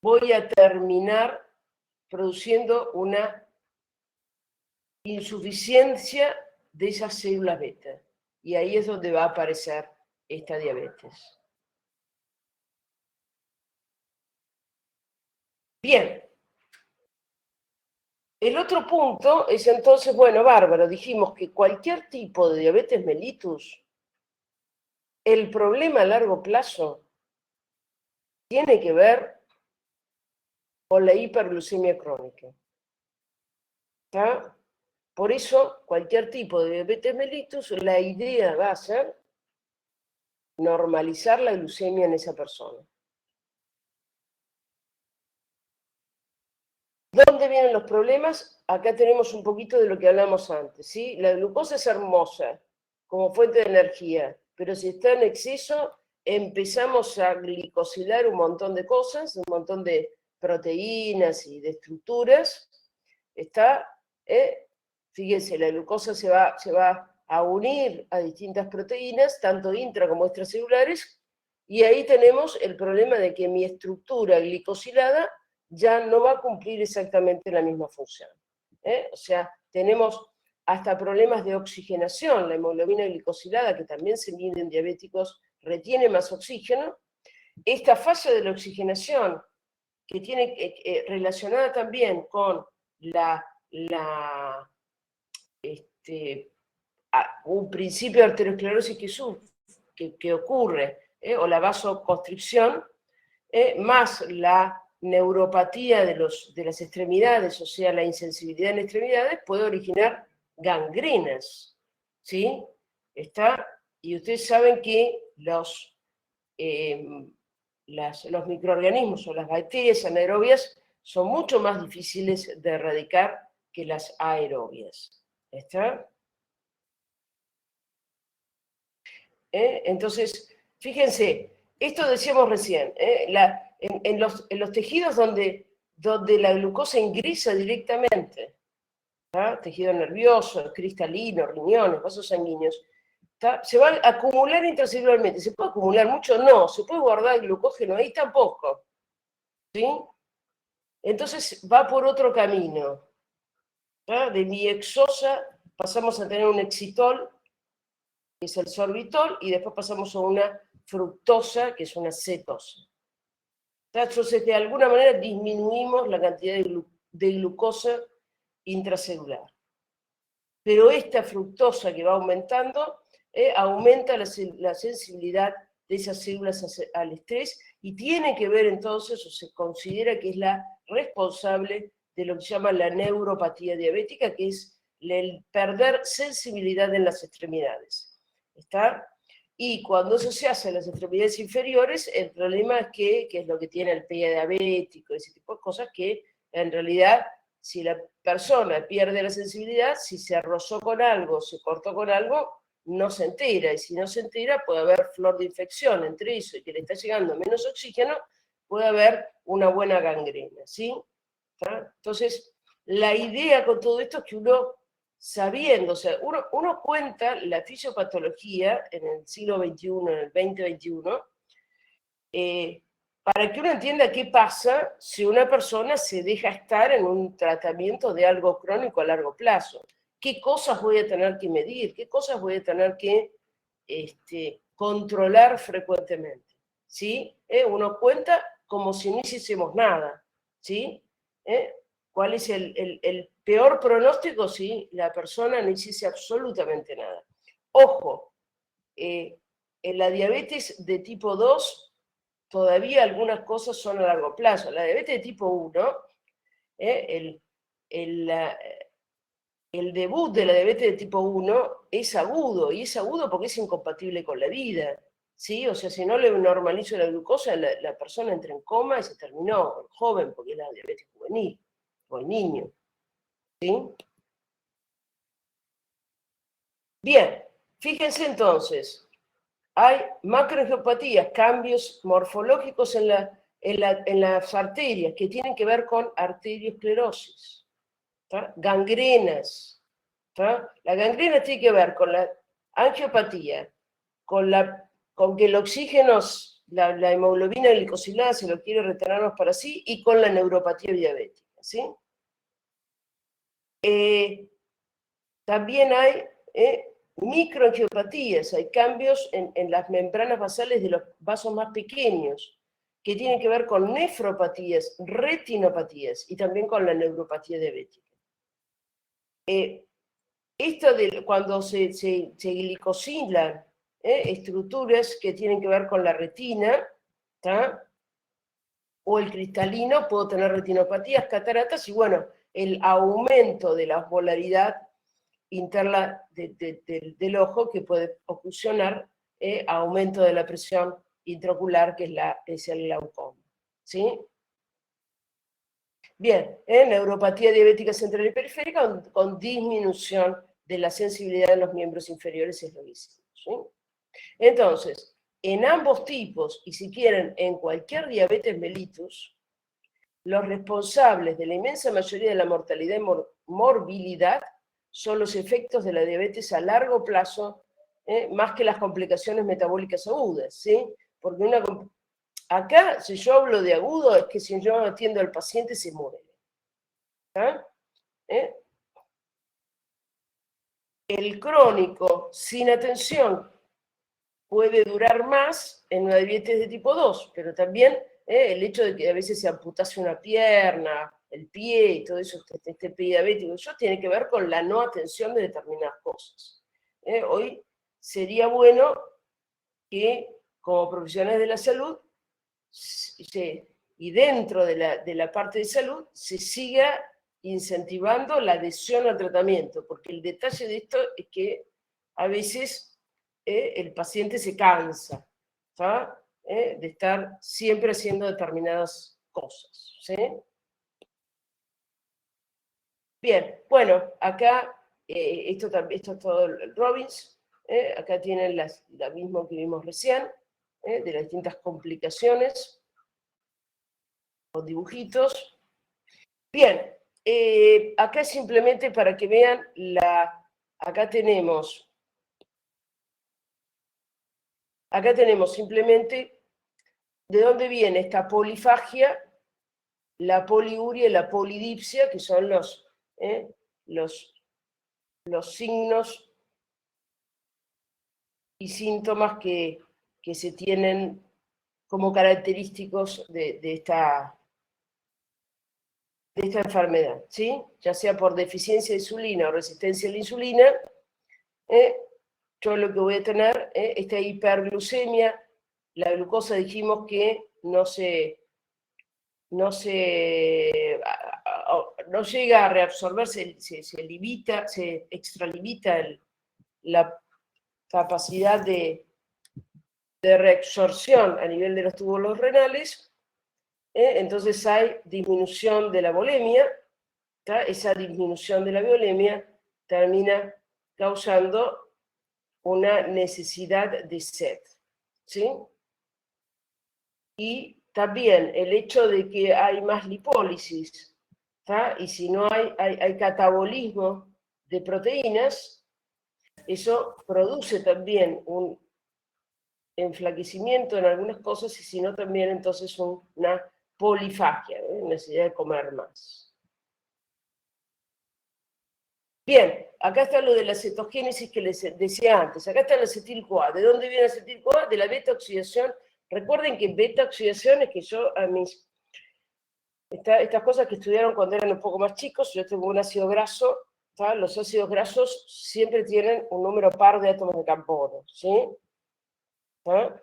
voy a terminar produciendo una insuficiencia de esas células beta. Y ahí es donde va a aparecer esta diabetes. Bien. El otro punto es entonces, bueno, bárbaro, dijimos que cualquier tipo de diabetes mellitus, el problema a largo plazo tiene que ver con la hiperglucemia crónica. ¿Está? Por eso, cualquier tipo de diabetes mellitus, la idea va a ser normalizar la glucemia en esa persona. ¿Dónde vienen los problemas? Acá tenemos un poquito de lo que hablamos antes, ¿sí? La glucosa es hermosa como fuente de energía, pero si está en exceso, empezamos a glicosilar un montón de cosas, un montón de proteínas y de estructuras. Fíjense, la glucosa se va a unir a distintas proteínas, tanto intra como extracelulares, y ahí tenemos el problema de que mi estructura glicosilada ya no va a cumplir exactamente la misma función. O sea, tenemos hasta problemas de oxigenación. La hemoglobina glicosilada, que también se mide en diabéticos, retiene más oxígeno. Esta fase de la oxigenación, que tiene relacionada también con un principio de arteriosclerosis que ocurre, o la vasoconstricción, más la neuropatía de las extremidades, o sea, la insensibilidad en extremidades, puede originar gangrenas, ¿sí? Y ustedes saben que los microorganismos o las bacterias anaerobias son mucho más difíciles de erradicar que las aerobias. ¿Está? Entonces, fíjense, esto decíamos recién, en los tejidos donde la glucosa ingresa directamente, ¿tá? Tejido nervioso, cristalino, riñones, vasos sanguíneos, ¿tá? Se va a acumular intracelularmente. ¿Se puede acumular mucho? No. ¿Se puede guardar el glucógeno ahí? Tampoco. ¿Sí? Entonces va por otro camino. ¿Tá? De mi exosa pasamos a tener un excitol, que es el sorbitol, y después pasamos a una fructosa, que es una cetosa. Entonces, de alguna manera disminuimos la cantidad de glucosa intracelular. Pero esta fructosa que va aumentando, aumenta la sensibilidad de esas células al estrés y tiene que ver entonces, o se considera que es la responsable de lo que se llama la neuropatía diabética, que es el perder sensibilidad en las extremidades. ¿Está? Y cuando eso se hace en las extremidades inferiores, el problema es que es lo que tiene el pie diabético, ese tipo de cosas que en realidad, si la persona pierde la sensibilidad, si se rozó con algo, se cortó con algo, no se entera, y si no se entera puede haber flor de infección entre eso y que le está llegando menos oxígeno, puede haber una buena gangrena, ¿sí? Entonces, la idea con todo esto es que uno, sabiendo, o sea, uno cuenta la fisiopatología en el siglo XXI, en el 2021, para que uno entienda qué pasa si una persona se deja estar en un tratamiento de algo crónico a largo plazo. ¿Qué cosas voy a tener que medir? ¿Qué cosas voy a tener que controlar frecuentemente? ¿Sí? Uno cuenta como si no hiciésemos nada. ¿Sí? ¿Cuál es el peor pronóstico si la persona no hiciese absolutamente nada? Ojo, en la diabetes de tipo 2, todavía algunas cosas son a largo plazo. La diabetes de tipo 1, el debut de la diabetes de tipo 1 es agudo, y es agudo porque es incompatible con la vida. ¿Sí? O sea, si no le normalizo la glucosa, la persona entra en coma y se terminó, el joven, porque es la diabetes juvenil, o el niño. ¿Sí? Bien, fíjense entonces, hay macroangiopatías, cambios morfológicos en las arterias que tienen que ver con arteriosclerosis, ¿tá? Gangrenas. ¿Tá? La gangrena tiene que ver con la angiopatía, con que el oxígeno, la hemoglobina glicosilada se lo quiere retenernos para sí, y con la neuropatía diabética. ¿Sí? También hay microangiopatías, hay cambios en las membranas basales de los vasos más pequeños, que tienen que ver con nefropatías, retinopatías y también con la neuropatía diabética. Esto de cuando se glicosilan estructuras que tienen que ver con la retina, ¿tá? O el cristalino, puedo tener retinopatías, cataratas, y bueno, el aumento de la osmolaridad interna del ojo, que puede ocasionar aumento de la presión intraocular, que es el glaucoma. ¿Sí? Bien, neuropatía diabética central y periférica con disminución de la sensibilidad de los miembros inferiores, es lo que hicimos. ¿Sí? Entonces, en ambos tipos, y si quieren, en cualquier diabetes mellitus, los responsables de la inmensa mayoría de la mortalidad y morbilidad son los efectos de la diabetes a largo plazo, más que las complicaciones metabólicas agudas, ¿sí? Porque acá, si yo hablo de agudo, es que si yo atiendo al paciente se muere. ¿Ah? El crónico sin atención puede durar más en una diabetes de tipo 2, pero también el hecho de que a veces se amputase una pierna, el pie y todo eso, este pie diabético, eso tiene que ver con la no atención de determinadas cosas. Hoy sería bueno que como profesionales de la salud y dentro de la parte de salud se siga incentivando la adhesión al tratamiento, porque el detalle de esto es que a veces el paciente se cansa, ¿tá? De estar siempre haciendo determinadas cosas, ¿sí? Bien, bueno, acá, esto es todo el Robbins, acá tienen la misma que vimos recién, de las distintas complicaciones, con dibujitos. Bien, acá simplemente para que vean, acá tenemos simplemente de dónde viene esta polifagia, la poliuria y la polidipsia, que son los signos y síntomas que se tienen como característicos de esta enfermedad, ¿sí? Ya sea por deficiencia de insulina o resistencia a la insulina, yo lo que voy a tener, esta hiperglucemia, la glucosa dijimos que no llega a reabsorberse, se limita, se extralimita la capacidad de reabsorción a nivel de los túbulos renales, entonces hay disminución de la volemia, ¿tá? Esa disminución de la volemia termina causando una necesidad de sed, ¿sí? Y también el hecho de que hay más lipólisis, ¿tá? Y si no hay catabolismo de proteínas, eso produce también un enflaquecimiento en algunas cosas y si no también entonces una polifagia, necesidad de comer más. Bien, acá está lo de la cetogénesis que les decía antes. Acá está el acetil-CoA. ¿De dónde viene el acetil-CoA? De la beta-oxidación. Recuerden que beta-oxidación es que yo a mis... Estas cosas que estudiaron cuando eran un poco más chicos, yo tengo un ácido graso, ¿tá? Los ácidos grasos siempre tienen un número par de átomos de carbono, ¿sí? ¿tá?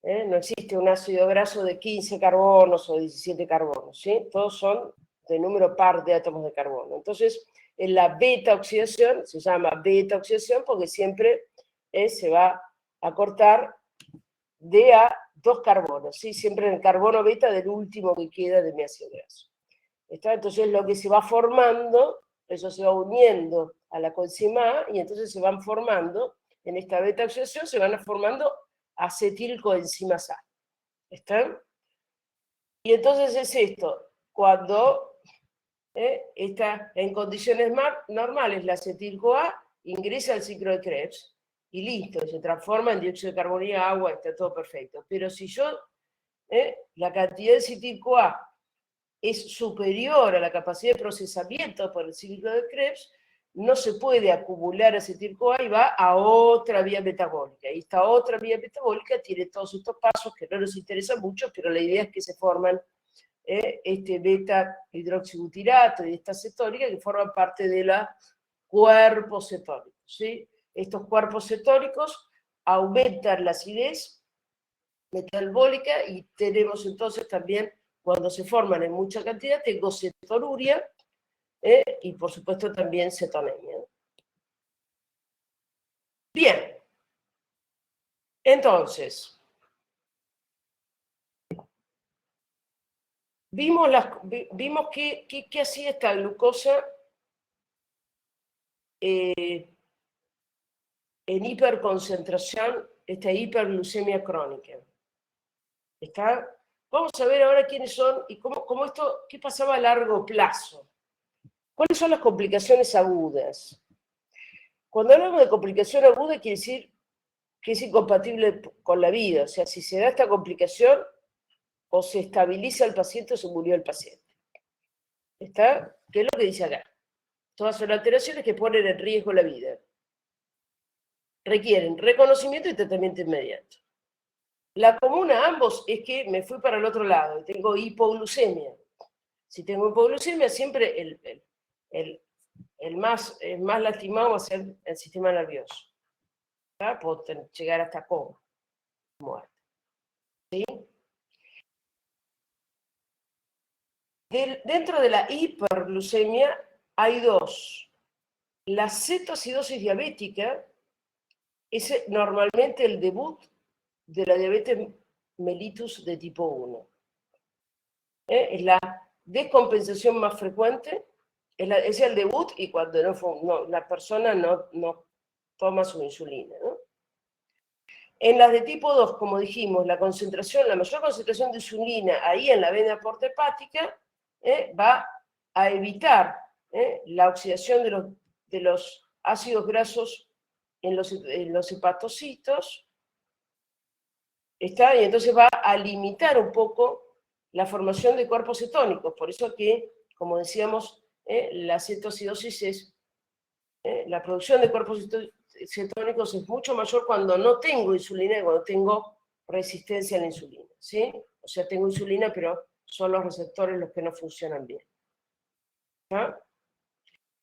No existe un ácido graso de 15 carbonos o 17 carbonos, ¿sí? Todos son de número par de átomos de carbono. Entonces, en la beta-oxidación, se llama beta-oxidación porque siempre se va a cortar de a 2 carbonos, ¿sí? Siempre en el carbono beta del último que queda de mi ácido graso. ¿Está? Entonces, lo que se va formando, eso se va uniendo a la coenzima A y entonces se van formando, en esta beta-oxidación se van formando acetilcoenzimas A. ¿Están? Y entonces es esto, cuando está en condiciones normales, la acetil-CoA ingresa al ciclo de Krebs y listo, se transforma en dióxido de carbono y agua, está todo perfecto. Pero si yo, la cantidad de acetil-CoA es superior a la capacidad de procesamiento por el ciclo de Krebs, no se puede acumular acetil-CoA y va a otra vía metabólica. Y esta otra vía metabólica tiene todos estos pasos que no nos interesan mucho, pero la idea es que se forman este beta-hidroxibutirato y esta cetónica que forman parte de los cuerpos cetóricos, ¿sí? Estos cuerpos cetóricos aumentan la acidez metabólica y tenemos entonces también, cuando se forman en mucha cantidad, tengo cetonuria y por supuesto también cetonemia. Bien, entonces, vimos qué hacía esta glucosa en hiperconcentración, esta hiperglucemia crónica. ¿Está? Vamos a ver ahora quiénes son y cómo esto, qué pasaba a largo plazo. ¿Cuáles son las complicaciones agudas? Cuando hablamos de complicación aguda quiere decir que es incompatible con la vida. O sea, si se da esta complicación, o se estabiliza el paciente o se murió el paciente. ¿Está? ¿Qué es lo que dice acá? Todas son alteraciones que ponen en riesgo la vida. Requieren reconocimiento y tratamiento inmediato. La común a ambos es que me fui para el otro lado y tengo hipoglucemia. Si tengo hipoglucemia, siempre el más lastimado va a ser el sistema nervioso. Puedo llegar hasta coma, muerte. ¿Sí? Dentro de la hiperglucemia hay dos. La cetoacidosis diabética es normalmente el debut de la diabetes mellitus de tipo 1. Es la descompensación más frecuente, es el debut y cuando la persona no toma su insulina, ¿no? En las de tipo 2, como dijimos, la mayor concentración de insulina ahí en la vena porta hepática va a evitar la oxidación de los ácidos grasos en los hepatocitos, ¿está? Y entonces va a limitar un poco la formación de cuerpos cetónicos. Por eso que, como decíamos, la cetoacidosis es, la producción de cuerpos cetónicos es mucho mayor cuando no tengo insulina y cuando tengo resistencia a la insulina, ¿sí? O sea, tengo insulina, pero son los receptores los que no funcionan bien. ¿Ah?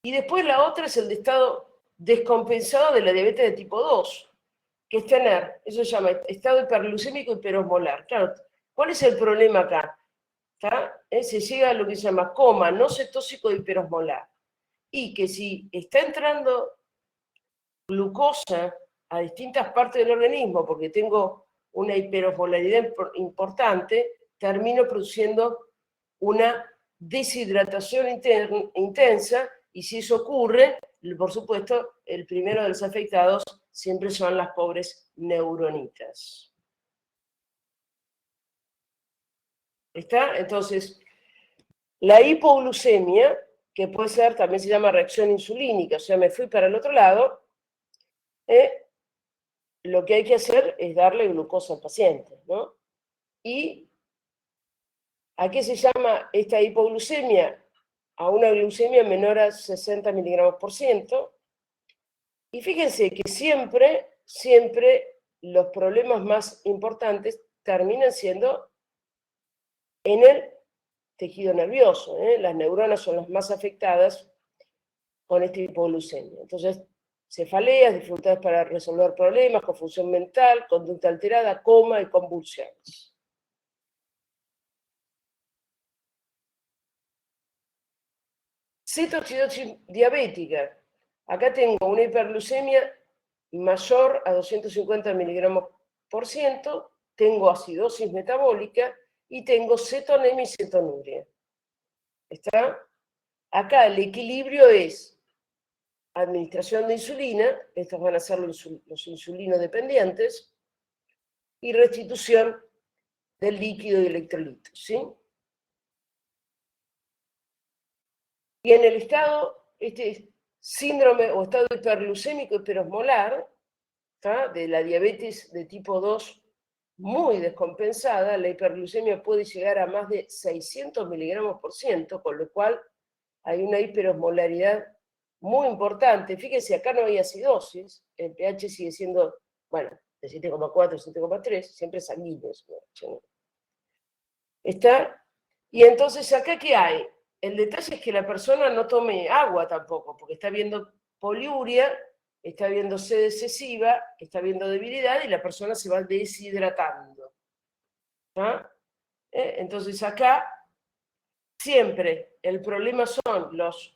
Y después la otra es el estado descompensado de la diabetes de tipo 2, que es tener, eso se llama estado hiperglucémico hiperosmolar. Claro, ¿cuál es el problema acá? Se llega a lo que se llama coma no cetóxico hiperosmolar. Y que si está entrando glucosa a distintas partes del organismo, porque tengo una hiperosmolaridad importante, termino produciendo una deshidratación intensa, y si eso ocurre, por supuesto, el primero de los afectados siempre son las pobres neuronitas. ¿Está? Entonces, la hipoglucemia, que puede ser, también se llama reacción insulínica, o sea, me fui para el otro lado, lo que hay que hacer es darle glucosa al paciente, ¿no? ¿Y a qué se llama esta hipoglucemia? A una glucemia menor a 60 miligramos por ciento. Y fíjense que siempre los problemas más importantes terminan siendo en el tejido nervioso, ¿eh? Las neuronas son las más afectadas con esta hipoglucemia. Entonces, cefaleas, dificultades para resolver problemas, confusión mental, conducta alterada, coma y convulsiones. Cetoacidosis diabética. Acá tengo una hiperglucemia mayor a 250 miligramos por ciento, tengo acidosis metabólica y tengo cetonemia y cetonuria. ¿Está? Acá el equilibrio es administración de insulina, estos van a ser los insulinodependientes, y restitución del líquido y electrolitos, ¿sí? Y en el estado, este síndrome o estado hiperglucémico hiperosmolar, de la diabetes de tipo 2 muy descompensada, la hiperglucemia puede llegar a más de 600 miligramos por ciento, con lo cual hay una hiperosmolaridad muy importante. Fíjense, acá no hay acidosis, el pH sigue siendo, bueno, de 7,4, 7,3, siempre sanguíneo. ¿Está? Y entonces, ¿acá qué hay? El detalle es que la persona no tome agua tampoco, porque está viendo poliuria, está viendo sed excesiva, está viendo debilidad y la persona se va deshidratando. Entonces acá siempre el problema son los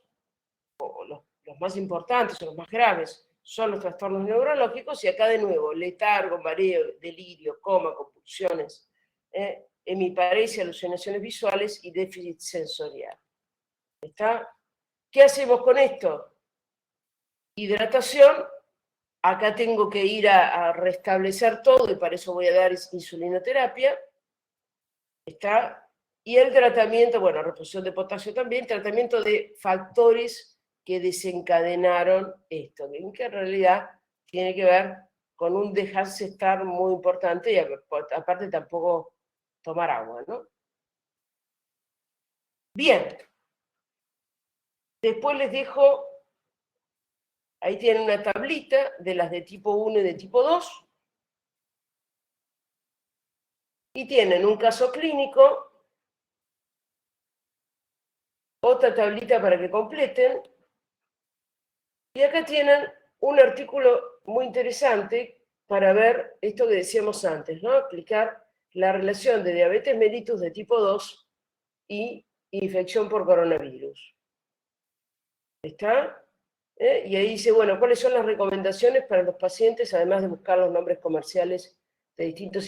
más importantes o los más graves, son los trastornos neurológicos, y acá de nuevo, letargo, mareo, delirio, coma, convulsiones, hemiparesia, alucinaciones visuales y déficit sensorial. ¿Está? ¿Qué hacemos con esto? Hidratación. Acá tengo que ir a restablecer todo y para eso voy a dar insulinoterapia. ¿Está? Y el tratamiento, bueno, reposición de potasio también, tratamiento de factores que desencadenaron esto, que en realidad tiene que ver con un dejarse estar muy importante y aparte tampoco tomar agua, ¿no? Bien. Después les dejo, ahí tienen una tablita de las de tipo 1 y de tipo 2. Y tienen un caso clínico otra tablita para que completen. Y acá tienen un artículo muy interesante para ver esto que decíamos antes, ¿no? Explicar la relación de diabetes mellitus de tipo 2 y infección por coronavirus. ¿Está? Y ahí dice, bueno, ¿cuáles son las recomendaciones para los pacientes, además de buscar los nombres comerciales de distintos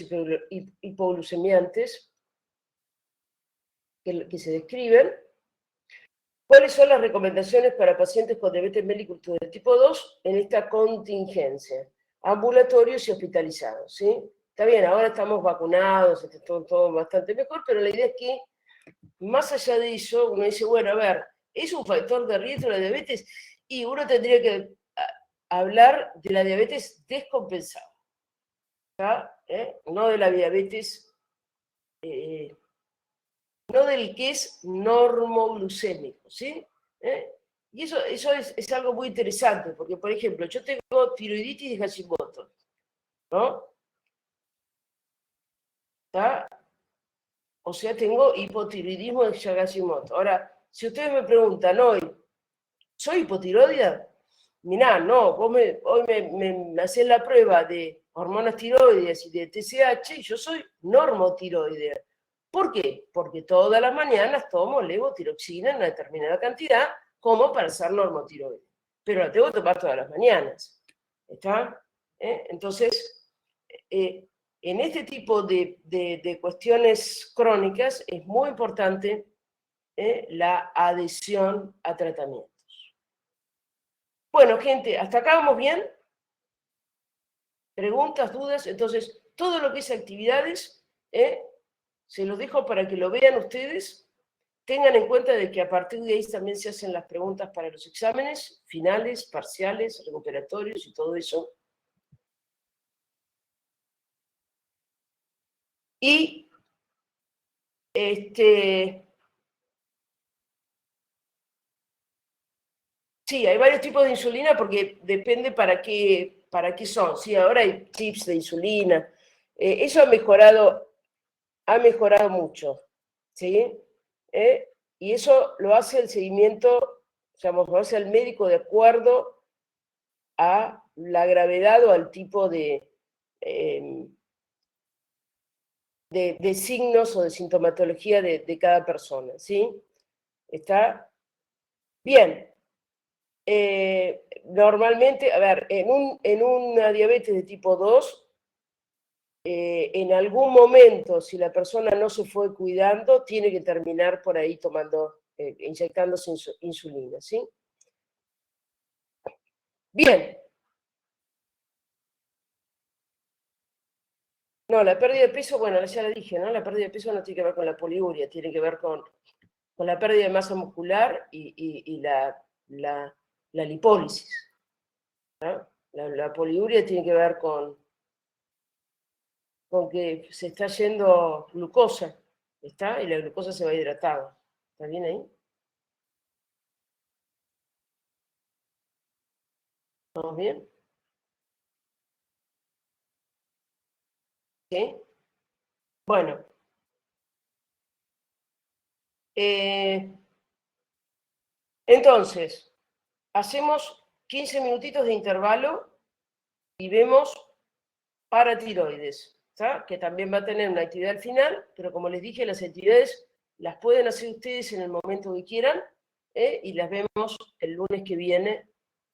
hipoglucemiantes que se describen? ¿Cuáles son las recomendaciones para pacientes con diabetes mellitus de tipo 2 en esta contingencia? Ambulatorios y hospitalizados, ¿sí? Está bien, ahora estamos vacunados, está todo bastante mejor, pero la idea es que, más allá de eso, uno dice, bueno, a ver, ¿es un factor de riesgo la diabetes? Y uno tendría que hablar de la diabetes descompensada, no de la diabetes, no del que es normoglucémico, ¿sí? Y eso es algo muy interesante, porque, por ejemplo, yo tengo tiroiditis de Hashimoto, ¿no? ¿Está? O sea, tengo hipotiroidismo de Hashimoto. Ahora, si ustedes me preguntan hoy, ¿soy hipotiroidea? Mirá, no, hoy me hacen la prueba de hormonas tiroides y de TSH y yo soy normotiroidea. ¿Por qué? Porque todas las mañanas tomo levotiroxina en una determinada cantidad como para ser normotiroidea. Pero la tengo que tomar todas las mañanas. ¿Está? Entonces, en este tipo de cuestiones crónicas es muy importante la adhesión a tratamientos. Bueno, gente, ¿hasta acá vamos bien? ¿Preguntas, dudas? Entonces, todo lo que es actividades, se los dejo para que lo vean ustedes. Tengan en cuenta de que a partir de ahí también se hacen las preguntas para los exámenes finales, parciales, recuperatorios y todo eso. Y sí, hay varios tipos de insulina porque depende para qué son. Sí, ahora hay chips de insulina. Eso ha mejorado mucho, ¿sí? Y eso lo hace el seguimiento, digamos, lo hace el médico de acuerdo a la gravedad o al tipo de signos o de sintomatología de cada persona, ¿sí? ¿Está? Bien. Normalmente, a ver, en una diabetes de tipo 2, en algún momento, si la persona no se fue cuidando, tiene que terminar por ahí tomando, inyectándose insulina, ¿sí? Bien. No, la pérdida de peso, bueno, ya le dije, ¿no? La pérdida de peso no tiene que ver con la poliuria, tiene que ver con la pérdida de masa muscular y la lipólisis, ¿no? La poliuria tiene que ver con que se está yendo glucosa, ¿está? Y la glucosa se va hidratando. ¿Está bien ahí? ¿Estamos bien? ¿Sí? Bueno. Entonces, hacemos 15 minutitos de intervalo y vemos paratiroides, ¿está? Que también va a tener una actividad al final, pero como les dije, las actividades las pueden hacer ustedes en el momento que quieran, y las vemos el lunes que viene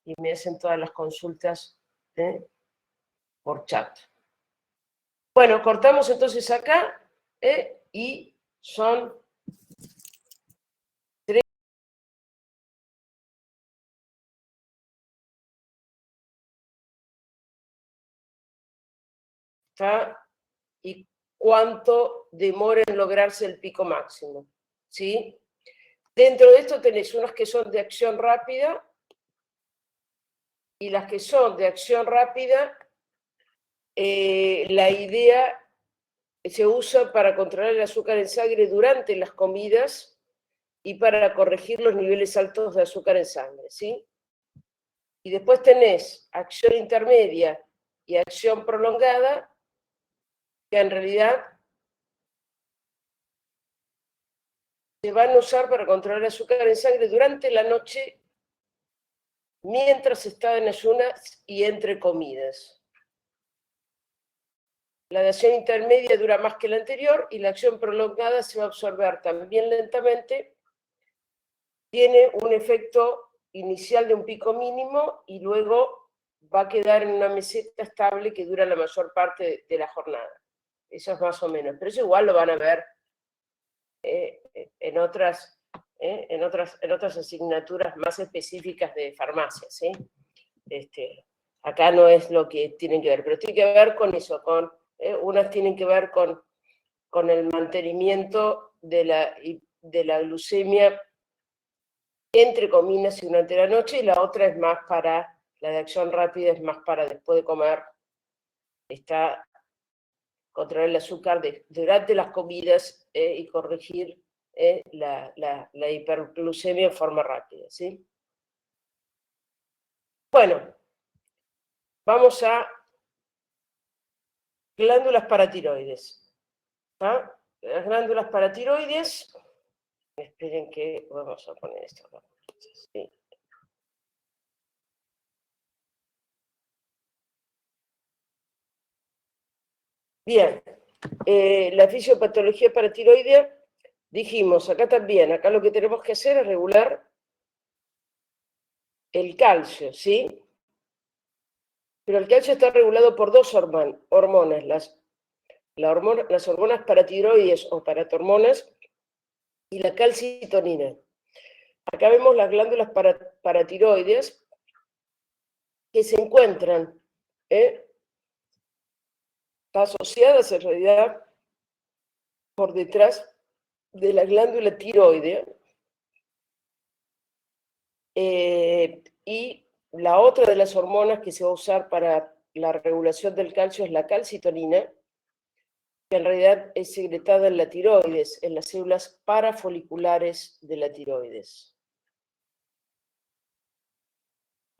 y me hacen todas las consultas por chat. Bueno, cortamos entonces acá y son 3. Y cuánto demora en lograrse el pico máximo, ¿sí? Dentro de esto tenés unas que son de acción rápida y las que son de acción rápida, la idea se usa para controlar el azúcar en sangre durante las comidas y para corregir los niveles altos de azúcar en sangre, ¿sí? Y después tenés acción intermedia y acción prolongada, que en realidad se van a usar para controlar el azúcar en sangre durante la noche, mientras está en ayunas y entre comidas. La acción intermedia dura más que la anterior y la acción prolongada se va a absorber también lentamente. Tiene un efecto inicial de un pico mínimo y luego va a quedar en una meseta estable que dura la mayor parte de la jornada. Eso es más o menos, pero eso igual lo van a ver en otras asignaturas más específicas de farmacia, ¿sí? Acá no es lo que tienen que ver, pero tiene que ver con eso, unas tienen que ver con el mantenimiento de la glucemia entre comidas y durante la noche, y la otra es más la de acción rápida es más para después de comer, está controlar el azúcar durante las comidas y corregir la hiperglucemia en forma rápida, ¿sí? Bueno, vamos a glándulas paratiroides. ¿Ah? Las glándulas paratiroides, esperen que vamos a poner esto acá. Sí. Bien, la fisiopatología paratiroidea, dijimos, acá también, acá lo que tenemos que hacer es regular el calcio, ¿sí? Pero el calcio está regulado por dos hormonas, las hormonas paratiroides o paratormonas y la calcitonina. Acá vemos las glándulas paratiroides que se encuentran asociadas en realidad por detrás de la glándula tiroidea, y la otra de las hormonas que se va a usar para la regulación del calcio es la calcitonina, que en realidad es secretada en la tiroides, en las células parafoliculares de la tiroides.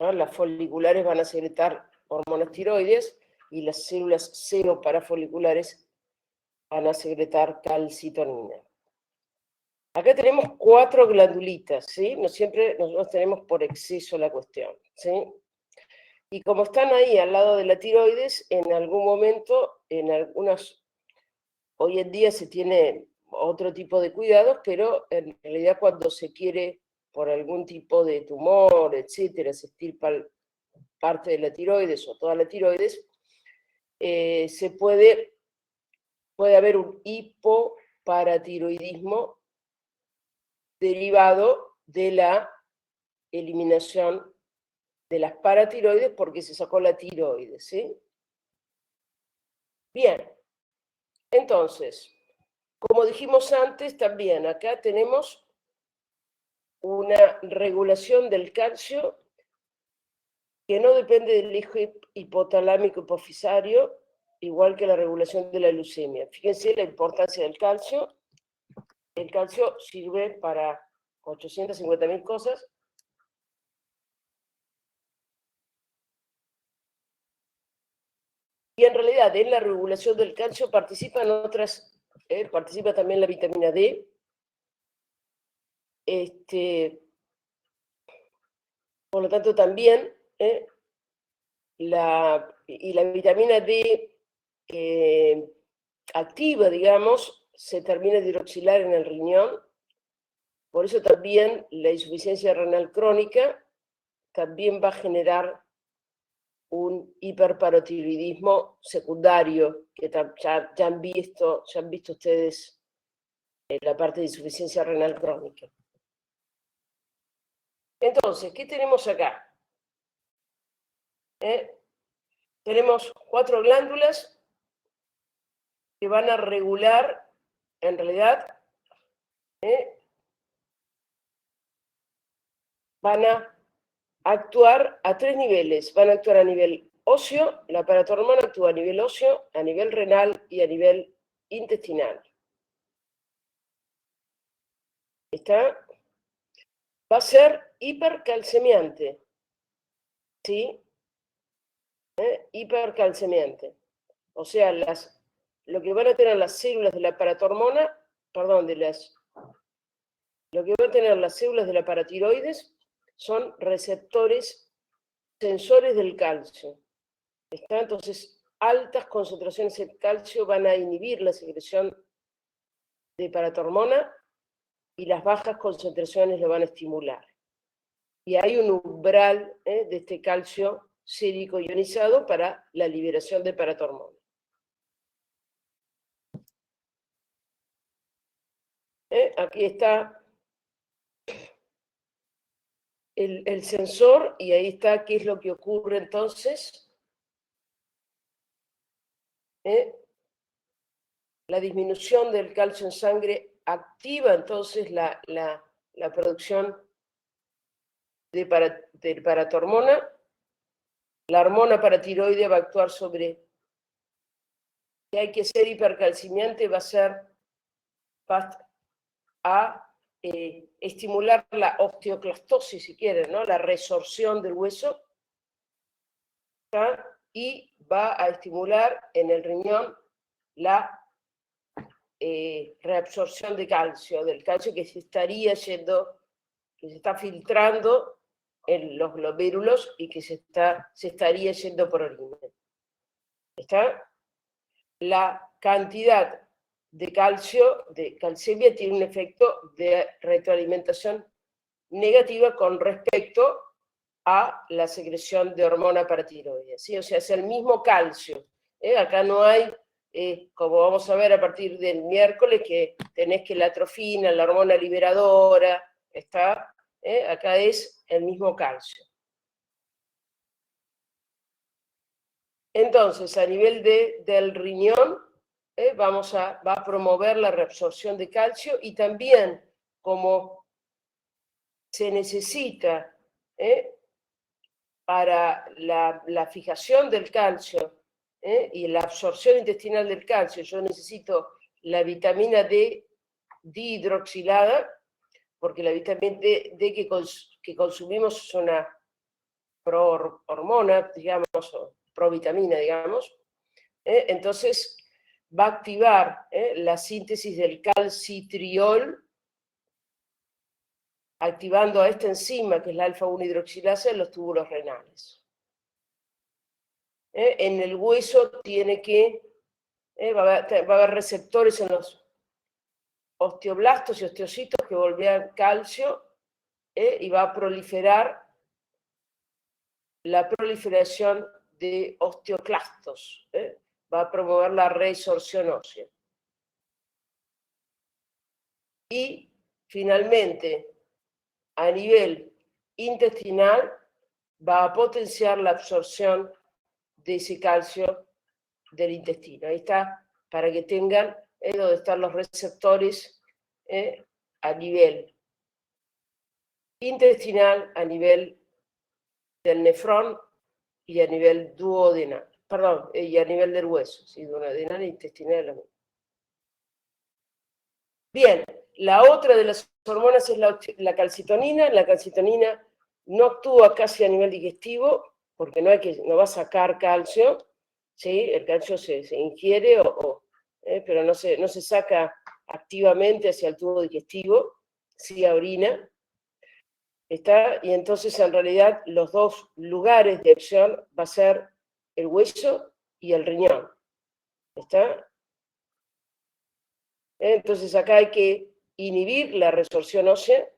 ¿No? Las foliculares van a secretar hormonas tiroides y las células parafoliculares van a secretar calcitonina. Acá tenemos 4 glandulitas, ¿sí? No siempre nosotros tenemos por exceso la cuestión, ¿sí? Y como están ahí al lado de la tiroides, en algún momento, hoy en día se tiene otro tipo de cuidados, pero en realidad cuando se quiere, por algún tipo de tumor, etcétera, se extirpa parte de la tiroides o toda la tiroides, puede haber un hipoparatiroidismo derivado de la eliminación de las paratiroides porque se sacó la tiroides, ¿sí? Bien, entonces, como dijimos antes, también acá tenemos una regulación del calcio que no depende del eje hipotalámico hipofisario, igual que la regulación de la leucemia. Fíjense la importancia del calcio. El calcio sirve para 850.000 cosas. Y en realidad en la regulación del calcio participa también la vitamina D. Por lo tanto también la vitamina D activa, digamos, se termina de hidroxilar en el riñón. Por eso también la insuficiencia renal crónica también va a generar un hiperparotiroidismo secundario, que ya han visto ustedes en la parte de insuficiencia renal crónica. Entonces, ¿qué tenemos acá? Tenemos 4 glándulas que van a regular, en realidad, van a actuar a 3 niveles. Van a actuar a nivel óseo, la paratormona actúa a nivel óseo, a nivel renal y a nivel intestinal. ¿Está? Va a ser hipercalcemiante, ¿sí? Hipercalcemiante. O sea, lo que van a tener las células de la paratormona, perdón, de las Lo que va a tener las células de la paratiroides son receptores sensores del calcio. ¿Está? Entonces, altas concentraciones de calcio van a inhibir la secreción de paratormona y las bajas concentraciones lo van a estimular. Y hay un umbral de este calcio sérico ionizado para la liberación de paratormona. Aquí está el sensor y ahí está qué es lo que ocurre entonces. La disminución del calcio en sangre activa entonces la producción de paratormona. La hormona paratiroidea va a actuar sobre que hay que ser hipercalcimiante, va a estimular la osteoclastosis, si quieren, ¿no? La resorción del hueso, ¿tá? Y va a estimular en el riñón la reabsorción de calcio, del calcio que se estaría yendo, que se está filtrando en los glomérulos y que se estaría yendo por orina. ¿Está? La cantidad de calcio, de calcemia, tiene un efecto de retroalimentación negativa con respecto a la secreción de hormona paratiroidea, ¿sí? O sea, es el mismo calcio. Acá no hay, como vamos a ver a partir del miércoles, que tenés que la atrofina, la hormona liberadora, está, acá es el mismo calcio. Entonces, a nivel del riñón, va a promover la reabsorción de calcio y también, como se necesita para la fijación del calcio y la absorción intestinal del calcio, yo necesito la vitamina D dihidroxilada, porque la vitamina D que consumimos es una prohormona, digamos, o provitamina, digamos. Entonces va a activar la síntesis del calcitriol, activando a esta enzima, que es la alfa-1 hidroxilasa, en los túbulos renales. En el hueso tiene que, va a haber receptores en los osteoblastos y osteocitos que volvían calcio, y va a proliferar la proliferación de osteoclastos, va a promover la resorción ósea. Y finalmente, a nivel intestinal, va a potenciar la absorción de ese calcio del intestino. Ahí está, para que tengan donde están los receptores a nivel intestinal, a nivel del nefrón y a nivel duodenal. Perdón, y a nivel del hueso, ¿sí? Duodenal e intestinal. Bien, la otra de las hormonas es la calcitonina. La calcitonina no actúa casi a nivel digestivo, porque no va a sacar calcio, ¿sí? El calcio se ingiere, pero no se saca activamente hacia el tubo digestivo, sí a orina. ¿Está? Y entonces en realidad los dos lugares de acción va a ser el hueso y el riñón. ¿Está? Entonces acá hay que inhibir la resorción ósea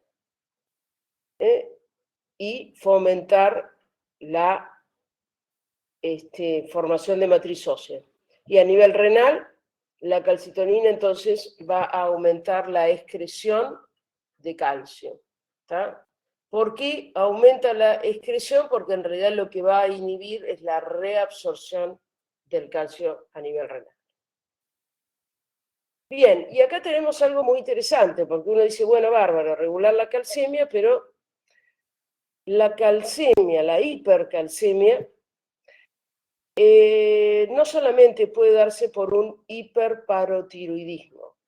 y fomentar la formación de matriz ósea. Y a nivel renal, la calcitonina entonces va a aumentar la excreción de calcio. ¿Está? ¿Por qué aumenta la excreción? Porque en realidad lo que va a inhibir es la reabsorción del calcio a nivel renal. Bien, y acá tenemos algo muy interesante, porque uno dice, bueno, bárbaro, regular la calcemia, pero la calcemia, la hipercalcemia, no solamente puede darse por un hiperparotiroidismo,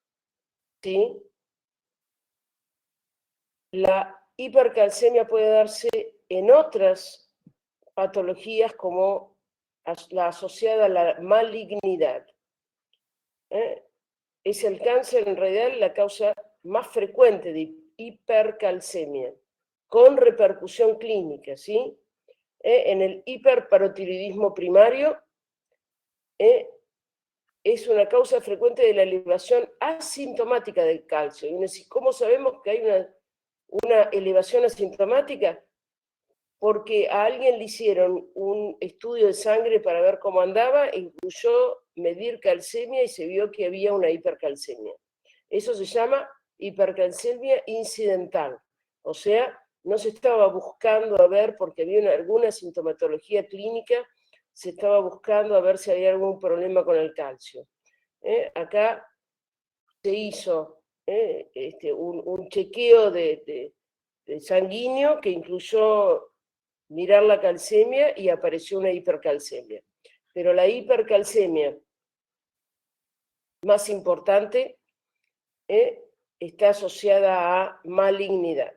¿sí? La hipercalcemia puede darse en otras patologías como la asociada a la malignidad. Es el cáncer en realidad la causa más frecuente de hipercalcemia, con repercusión clínica, ¿sí? En el hiperparotiroidismo primario, es una causa frecuente de la elevación asintomática del calcio. Y uno dice, ¿cómo sabemos que hay una elevación asintomática? Porque a alguien le hicieron un estudio de sangre para ver cómo andaba, incluyó medir calcemia y se vio que había una hipercalcemia. Eso se llama hipercalcemia incidental. O sea, no se estaba buscando a ver, porque había alguna sintomatología clínica, se estaba buscando a ver si había algún problema con el calcio. Acá se hizo un chequeo de sanguíneo que incluyó mirar la calcemia y apareció una hipercalcemia. Pero la hipercalcemia más importante está asociada a malignidad,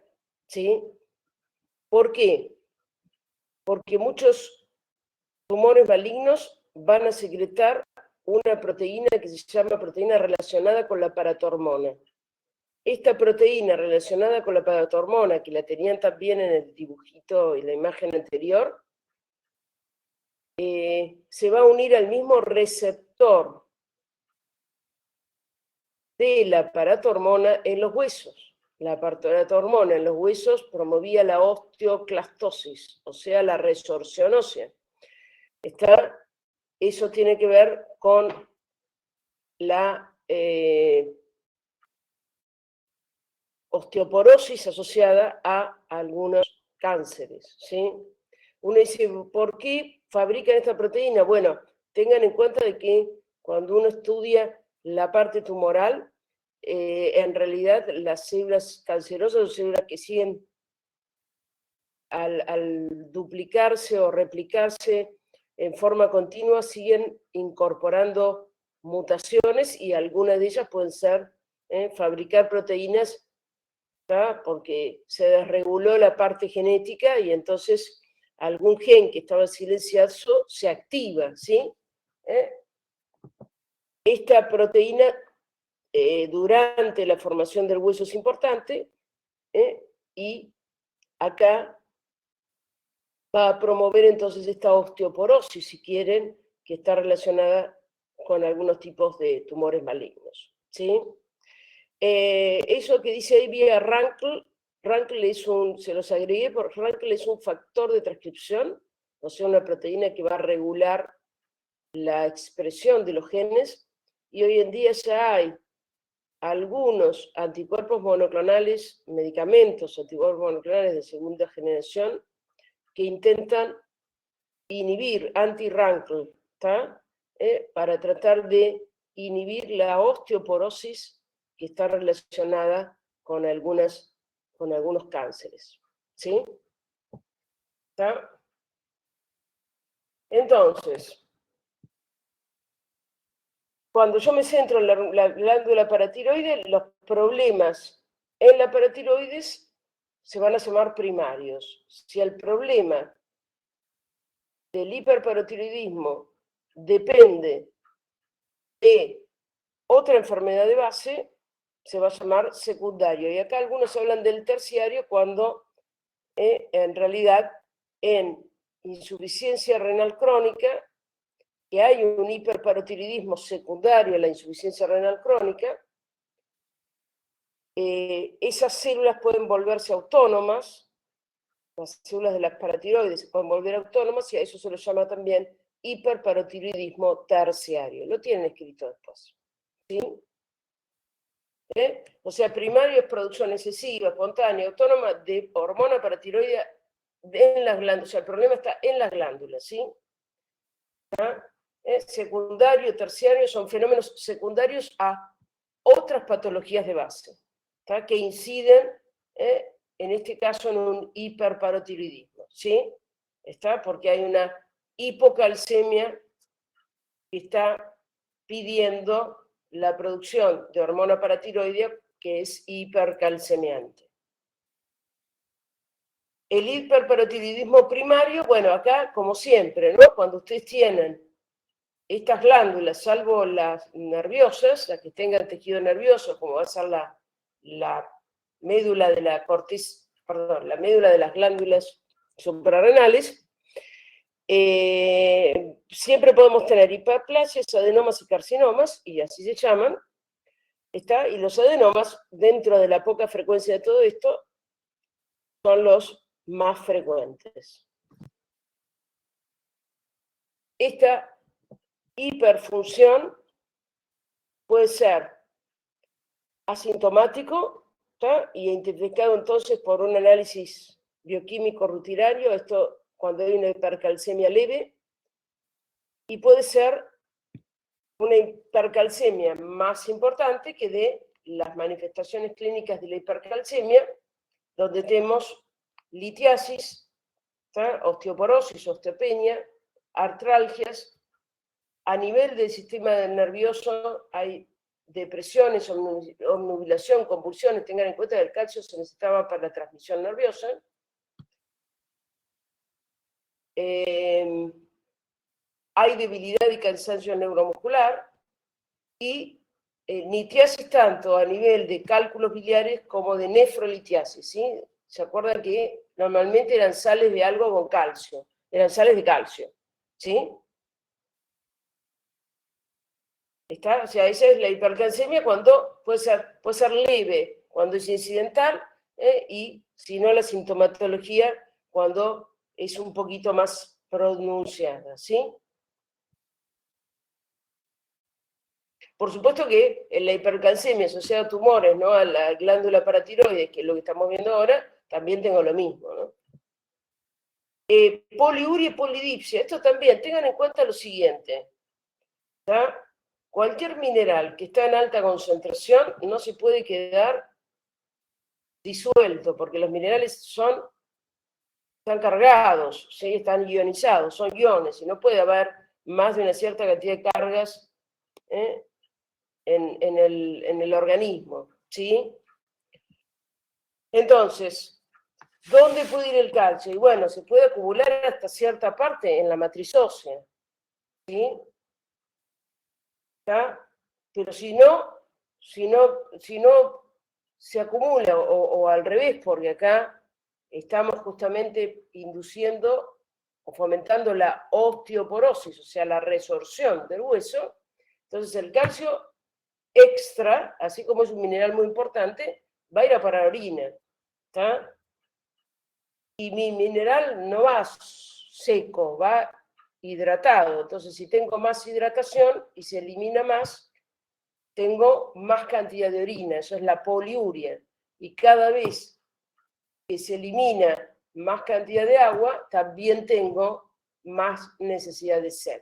¿sí? ¿Por qué? Porque muchos tumores malignos van a secretar una proteína que se llama proteína relacionada con la paratormona. Esta proteína relacionada con la paratormona, que la tenían también en el dibujito y la imagen anterior, se va a unir al mismo receptor de la paratormona en los huesos. La paratormona en los huesos promovía la osteoclastosis, o sea, la resorción ósea. Eso tiene que ver con la osteoporosis asociada a algunos cánceres, ¿sí? Uno dice, ¿por qué fabrican esta proteína? Bueno, tengan en cuenta de que cuando uno estudia la parte tumoral, en realidad las células cancerosas son células que siguen al duplicarse o replicarse en forma continua, siguen incorporando mutaciones y algunas de ellas pueden ser fabricar proteínas, ¿tá? Porque se desreguló la parte genética y entonces algún gen que estaba silenciado se activa, ¿sí? Esta proteína durante la formación del hueso es importante y acá va a promover entonces esta osteoporosis, si quieren, que está relacionada con algunos tipos de tumores malignos, ¿sí? Eso que dice ahí vía Rankel se los agregué, porque Rankel es un factor de transcripción, o sea, una proteína que va a regular la expresión de los genes, y hoy en día ya hay algunos anticuerpos monoclonales, medicamentos anticuerpos monoclonales de segunda generación, que intentan inhibir, anti-Rankel, para tratar de inhibir la osteoporosis que está relacionada con algunos cánceres, ¿sí? ¿Está? Entonces, cuando yo me centro en la glándula paratiroide, los problemas en la paratiroides se van a llamar primarios. Si el problema del hiperparotiroidismo depende de otra enfermedad de base, se va a llamar secundario. Y acá algunos hablan del terciario cuando en realidad en insuficiencia renal crónica, que hay un hiperparotiroidismo secundario a la insuficiencia renal crónica, esas células pueden volverse autónomas, las células de las paratiroides se pueden volver autónomas y a eso se lo llama también hiperparotiroidismo terciario. Lo tienen escrito después, ¿sí? O sea, primario es producción excesiva, espontánea, autónoma de hormona paratiroidea en las glándulas. O sea, el problema está en las glándulas, ¿sí? Secundario, terciario son fenómenos secundarios a otras patologías de base, que inciden, en este caso, en un hiperparotiroidismo, ¿sí? Porque hay una hipocalcemia que está pidiendo la producción de hormona paratiroidea que es hipercalcemiante. El hiperparotiroidismo primario, bueno, acá como siempre, ¿no? Cuando ustedes tienen estas glándulas, salvo las nerviosas, las que tengan tejido nervioso, como va a ser la médula de la corteza, perdón, la médula de las glándulas suprarrenales, siempre podemos tener hiperplasias, adenomas y carcinomas, y así se llaman, ¿está? Y los adenomas, dentro de la poca frecuencia de todo esto, son los más frecuentes. Esta hiperfunción puede ser asintomático, ¿está? Y identificado entonces por un análisis bioquímico rutinario, esto cuando hay una hipercalcemia leve, y puede ser una hipercalcemia más importante que de las manifestaciones clínicas de la hipercalcemia, donde tenemos litiasis, ¿está? Osteoporosis, osteopenia, artralgias. A nivel del sistema nervioso hay depresiones, obnubilación, convulsiones. Tengan en cuenta que el calcio se necesitaba para la transmisión nerviosa. Hay debilidad y cansancio neuromuscular y litiasis tanto a nivel de cálculos biliares como de nefrolitiasis, ¿sí? ¿Se acuerdan que normalmente eran sales de algo con calcio? Eran sales de calcio, ¿sí? ¿Está? O sea, esa es la hipercalcemia cuando puede ser leve, cuando es incidental, y si no la sintomatología cuando es un poquito más pronunciada, ¿sí? Por supuesto que en la hipercalcemia asociada a tumores, ¿no? A la glándula paratiroides, que es lo que estamos viendo ahora, también tengo lo mismo, ¿no? Poliuria y polidipsia, esto también, tengan en cuenta lo siguiente, ¿está? Cualquier mineral que está en alta concentración no se puede quedar disuelto, porque los minerales están cargados, ¿sí? Están ionizados, son iones, y no puede haber más de una cierta cantidad de cargas en el organismo, ¿sí? Entonces, ¿dónde puede ir el calcio? Y bueno, se puede acumular hasta cierta parte en la matriz ósea, ¿sí? ¿Está? Pero si no se acumula, o al revés, porque acá estamos justamente induciendo o fomentando la osteoporosis, o sea, la resorción del hueso. Entonces el calcio extra, así como es un mineral muy importante, va a ir a parar la orina, ¿está? Y mi mineral no va seco, va hidratado. Entonces, si tengo más hidratación y se elimina más, tengo más cantidad de orina, eso es la poliuria. Y cada vez que se elimina más cantidad de agua, también tengo más necesidad de sed.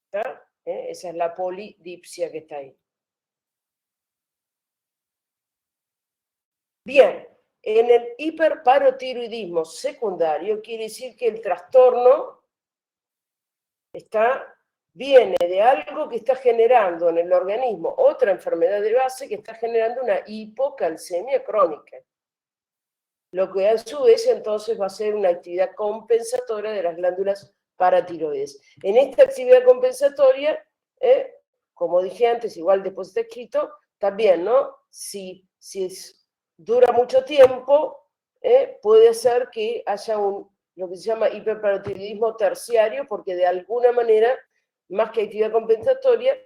¿Está? Esa es la polidipsia que está ahí. Bien, en el hiperparotiroidismo secundario quiere decir que el trastorno viene de algo que está generando en el organismo otra enfermedad de base que está generando una hipocalcemia crónica. Lo que a su vez entonces va a ser una actividad compensatoria de las glándulas paratiroides. En esta actividad compensatoria, como dije antes, igual después está escrito, también, ¿no? Si dura mucho tiempo, puede ser que haya lo que se llama hiperparotiroidismo terciario, porque de alguna manera, más que actividad compensatoria,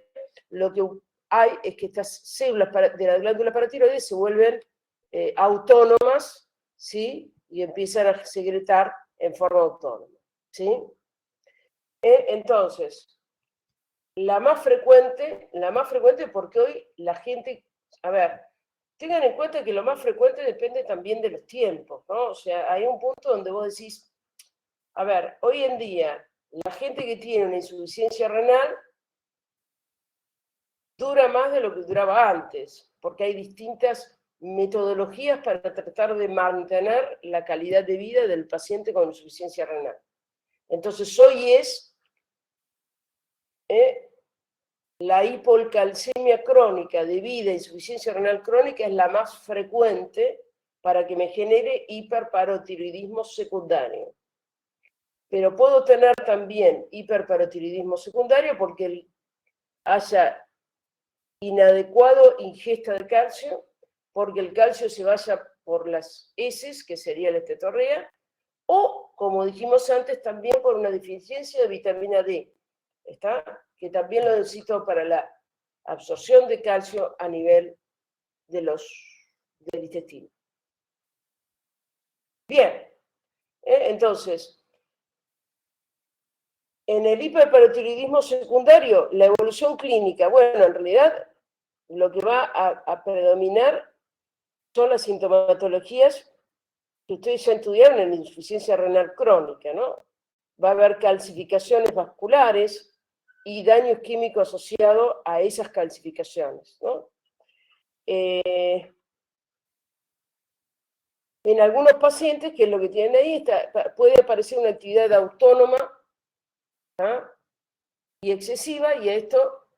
lo que hay es que estas células de la glándula paratiroides se vuelven autónomas, ¿sí? Y empiezan a secretar en forma autónoma, ¿sí? Entonces, la más frecuente porque hoy la gente, a ver, tengan en cuenta que lo más frecuente depende también de los tiempos, ¿no? O sea, hay un punto donde vos decís, a ver, hoy en día, la gente que tiene una insuficiencia renal dura más de lo que duraba antes, porque hay distintas metodologías para tratar de mantener la calidad de vida del paciente con insuficiencia renal. Entonces, hoy es la hipocalcemia crónica debida a insuficiencia renal crónica es la más frecuente para que me genere hiperparotiroidismo secundario. Pero puedo tener también hiperparotiroidismo secundario porque haya inadecuado ingesta de calcio, porque el calcio se vaya por las heces, que sería la estetorrea, o, como dijimos antes, también por una deficiencia de vitamina D, ¿está? Que también lo necesito para la absorción de calcio a nivel del intestino. Bien, entonces, en el hiperparotiroidismo secundario, la evolución clínica, bueno, en realidad lo que va a predominar son las sintomatologías que ustedes ya estudiaron en la insuficiencia renal crónica, ¿no? Va a haber calcificaciones vasculares y daño isquémico asociado a esas calcificaciones, ¿no? En algunos pacientes, que es lo que tienen ahí, puede aparecer una actividad autónoma, ¿ah? Y excesiva, y a esto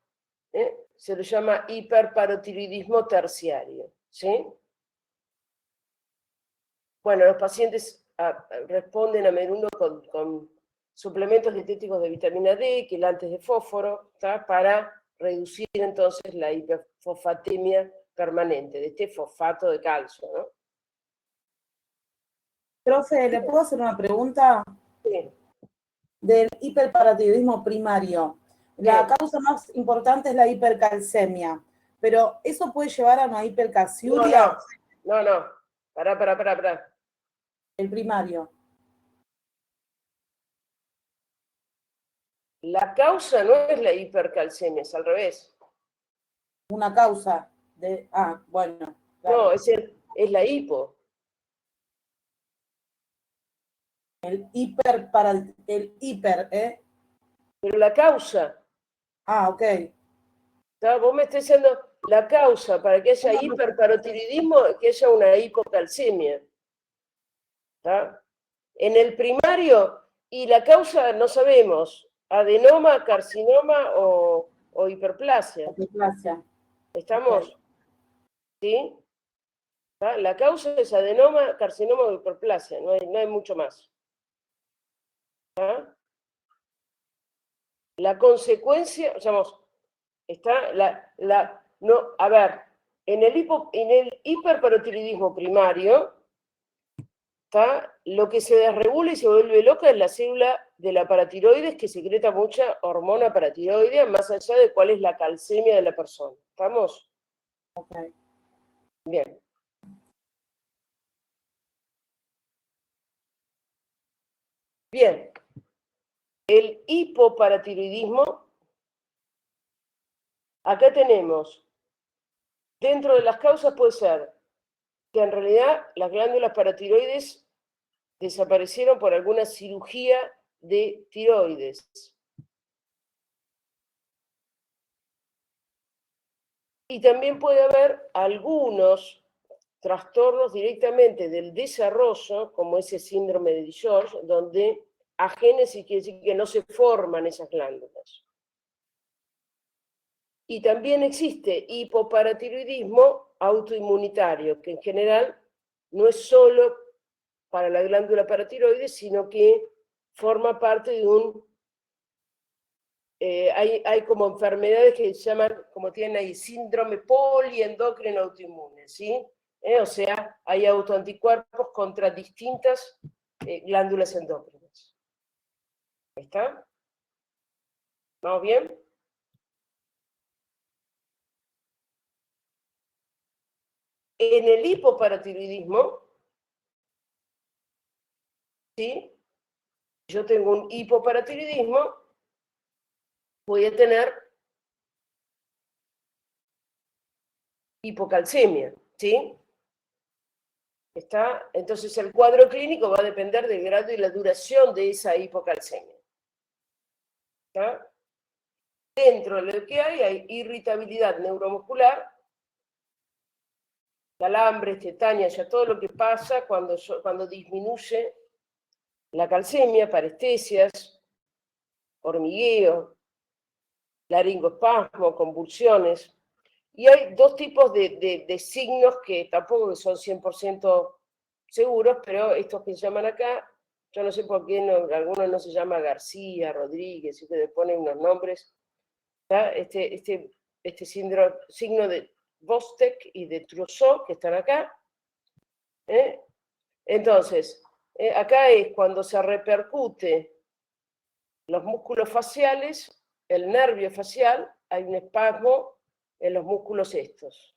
se lo llama hiperparotiroidismo terciario, ¿sí? Bueno, los pacientes responden a menudo con suplementos dietéticos de vitamina D, quelantes de fósforo, ¿tá? Para reducir entonces la hiperfosfatemia permanente, de este fosfato de calcio, ¿no? Profe, ¿le puedo hacer una pregunta? Sí. Del hiperparatiroidismo primario. La causa más importante es la hipercalcemia, pero ¿eso puede llevar a una hipercalciuria? No. Pará. El primario. La causa no es la hipercalcemia, es al revés. Una causa de... Ah, bueno. Claro. No, es la hipo. El hiper, ¿eh? Pero la causa, Ah, ok. ¿tá? Vos me estás diciendo la causa para que haya hiperparotiroidismo es que haya una hipocalcemia, ¿tá? En el primario, y la causa no sabemos, adenoma, carcinoma o hiperplasia. Hiperplasia. ¿Estamos? Okay. ¿Sí? ¿Tá? La causa es adenoma, carcinoma o hiperplasia, no hay mucho más. ¿Tá? La consecuencia, digamos, está no, a ver, en el hiperparotiroidismo primario, ¿tá? Lo que se desregula y se vuelve loca es la célula de la paratiroides, que secreta mucha hormona paratiroidea, más allá de cuál es la calcemia de la persona. ¿Estamos? Ok. Bien. Bien. El hipoparatiroidismo, acá tenemos, dentro de las causas puede ser que en realidad las glándulas paratiroides desaparecieron por alguna cirugía de tiroides. Y también puede haber algunos trastornos directamente del desarrollo, como ese síndrome de George, donde agénesis quiere decir que no se forman esas glándulas. Y también existe hipoparatiroidismo autoinmunitario, que en general no es solo para la glándula paratiroides, sino que forma parte de un... hay como enfermedades que se llaman, como tienen ahí, síndrome poliendocrino autoinmune, ¿sí? O sea, hay autoanticuerpos contra distintas glándulas endócrinas. ¿Está? ¿Vamos bien? En el hipoparatiroidismo, ¿sí? Yo tengo un hipoparatiroidismo, voy a tener hipocalcemia, ¿sí? ¿Está? Entonces el cuadro clínico va a depender del grado y la duración de esa hipocalcemia. ¿Está? Dentro de lo que hay irritabilidad neuromuscular, calambres, tetania, ya todo lo que pasa cuando disminuye la calcemia, parestesias, hormigueo, laringoespasmo, convulsiones. Y hay dos tipos de signos que tampoco son 100% seguros, pero estos que se llaman acá, yo no sé por qué algunos no se llama García, Rodríguez, y que le ponen unos nombres. Este signo Vostek y de Trousseau, que están acá. Entonces, acá es cuando se repercute los músculos faciales, el nervio facial, hay un espasmo en los músculos estos,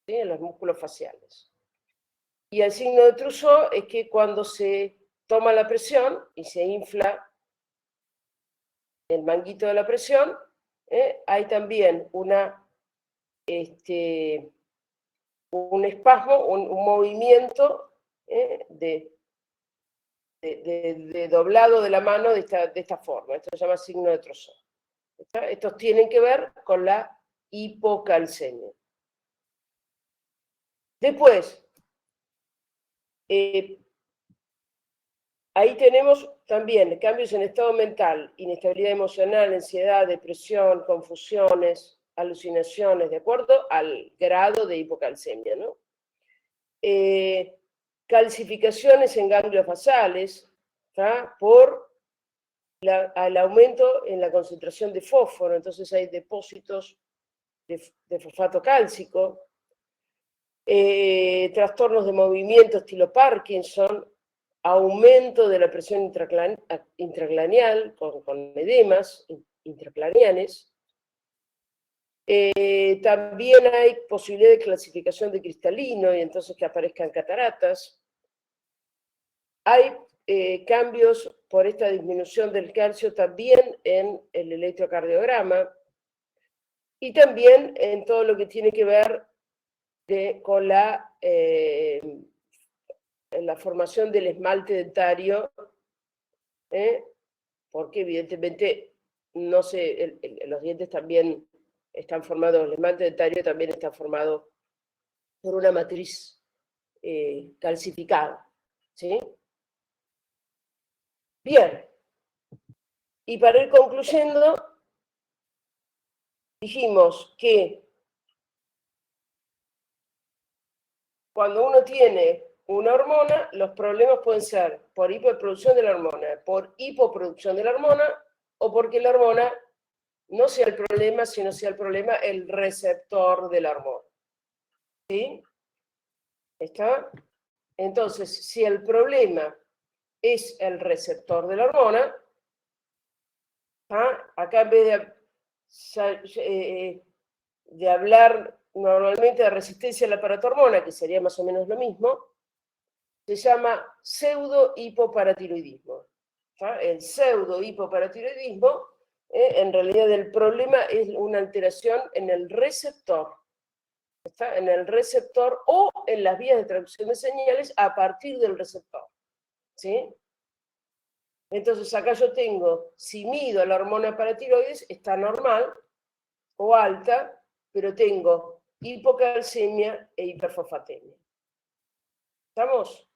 ¿sí? En los músculos faciales. Y el signo de Trousseau es que cuando se toma la presión y se infla el manguito de la presión, hay también un espasmo, un movimiento de doblado de la mano de esta forma. Esto se llama signo de Trousseau. Estos tienen que ver con la hipocalcemia. Después, ahí tenemos también cambios en estado mental, inestabilidad emocional, ansiedad, depresión, confusiones, alucinaciones, de acuerdo al grado de hipocalcemia, ¿no? Calcificaciones en ganglios basales, ¿tá? Por el aumento en la concentración de fósforo, entonces hay depósitos de fosfato cálcico, trastornos de movimiento estilo Parkinson, aumento de la presión intracraneal con edemas intracraneales. También hay posibilidad de clasificación de cristalino y entonces que aparezcan cataratas. Hay cambios por esta disminución del calcio también en el electrocardiograma y también en todo lo que tiene que ver con la formación del esmalte dentario, porque evidentemente, no sé, los dientes también están formados, el esmalte dentario también está formado por una matriz calcificada, ¿sí? Bien, y para ir concluyendo, dijimos que cuando uno tiene una hormona, los problemas pueden ser por hiperproducción de la hormona, por hipoproducción de la hormona, o porque la hormona no sea el problema, sino sea el problema el receptor de la hormona. ¿Sí? ¿Está? Entonces, si el problema es el receptor de la hormona, acá en vez de hablar normalmente de resistencia al aparato hormona, que sería más o menos lo mismo, se llama pseudo-hipoparatiroidismo. El pseudo-hipoparatiroidismo, en realidad el problema es una alteración en el receptor. ¿Está? En el receptor o en las vías de traducción de señales a partir del receptor. ¿Sí? Entonces acá yo tengo, si mido la hormona paratiroides, está normal o alta, pero tengo hipocalcemia e hiperfosfatemia. ¿Estamos?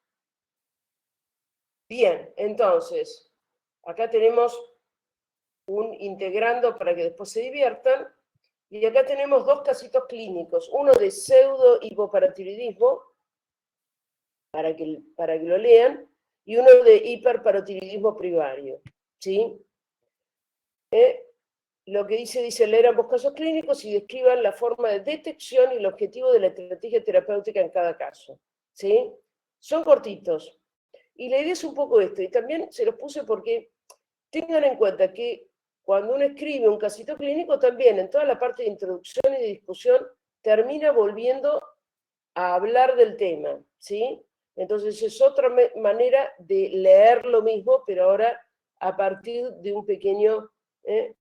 Bien, entonces, acá tenemos un integrando para que después se diviertan, y acá tenemos dos casitos clínicos, uno de pseudo hipoparatiroidismo, para que lo lean, y uno de hiperparatiroidismo primario, ¿sí? Lo que dice leer ambos casos clínicos y describan la forma de detección y el objetivo de la estrategia terapéutica en cada caso, ¿sí? Son cortitos. Y la idea es un poco esto, y también se los puse porque tengan en cuenta que cuando uno escribe un casito clínico, también en toda la parte de introducción y de discusión, termina volviendo a hablar del tema, ¿sí? Entonces es otra manera de leer lo mismo, pero ahora a partir de un pequeño, de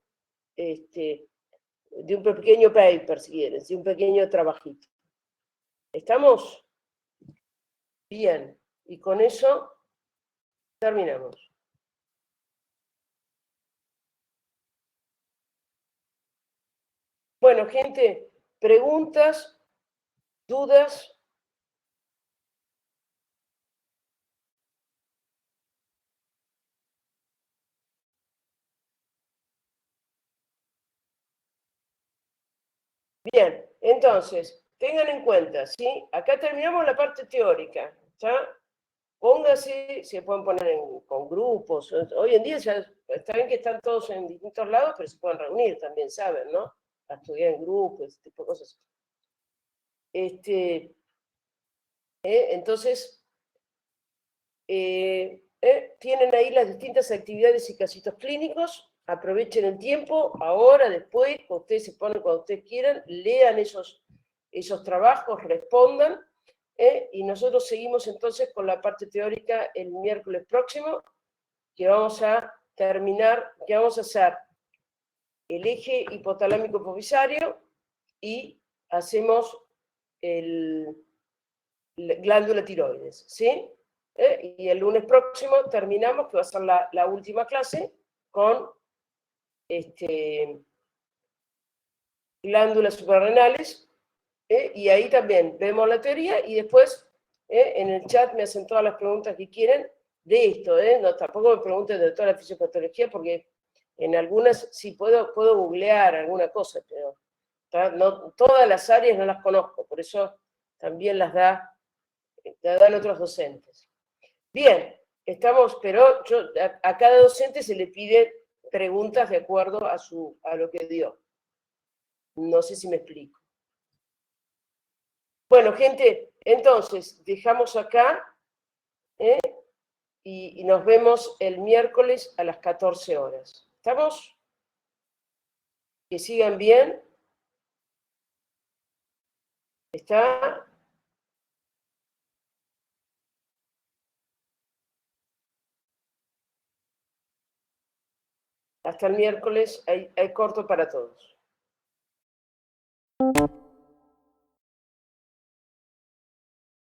un pequeño paper, si quieres, de un pequeño trabajito. ¿Estamos? Bien, y con eso terminamos. Bueno, gente, preguntas, dudas. Bien, entonces, tengan en cuenta, ¿sí? Acá terminamos la parte teórica, ¿ya? Póngase, se pueden poner con grupos. Hoy en día ya está bien que están todos en distintos lados, pero se pueden reunir también, ¿saben, no? A estudiar en grupos, ese tipo de cosas. Entonces, tienen ahí las distintas actividades y casitos clínicos. Aprovechen el tiempo, ahora, después, cuando ustedes se ponen, cuando ustedes quieran, lean esos trabajos, respondan, y nosotros seguimos entonces con la parte teórica el miércoles próximo, que vamos a terminar, que vamos a hacer el eje hipotalámico hipofisario y hacemos la glándula tiroides, ¿sí? Y el lunes próximo terminamos, que va a ser la última clase, con glándulas suprarrenales, y ahí también vemos la teoría y después en el chat me hacen todas las preguntas que quieren de esto, no, tampoco me pregunten de toda la fisiopatología porque en algunas sí puedo googlear alguna cosa, pero no, todas las áreas no las conozco, por eso también las dan otros docentes. Bien, estamos, pero a cada docente se le pide preguntas de acuerdo a lo que dio. No sé si me explico. Bueno, gente, entonces, dejamos acá y nos vemos el miércoles a las 14 horas. ¿Estamos? Que sigan bien. ¿Está? Hasta el miércoles, hay corto para todos.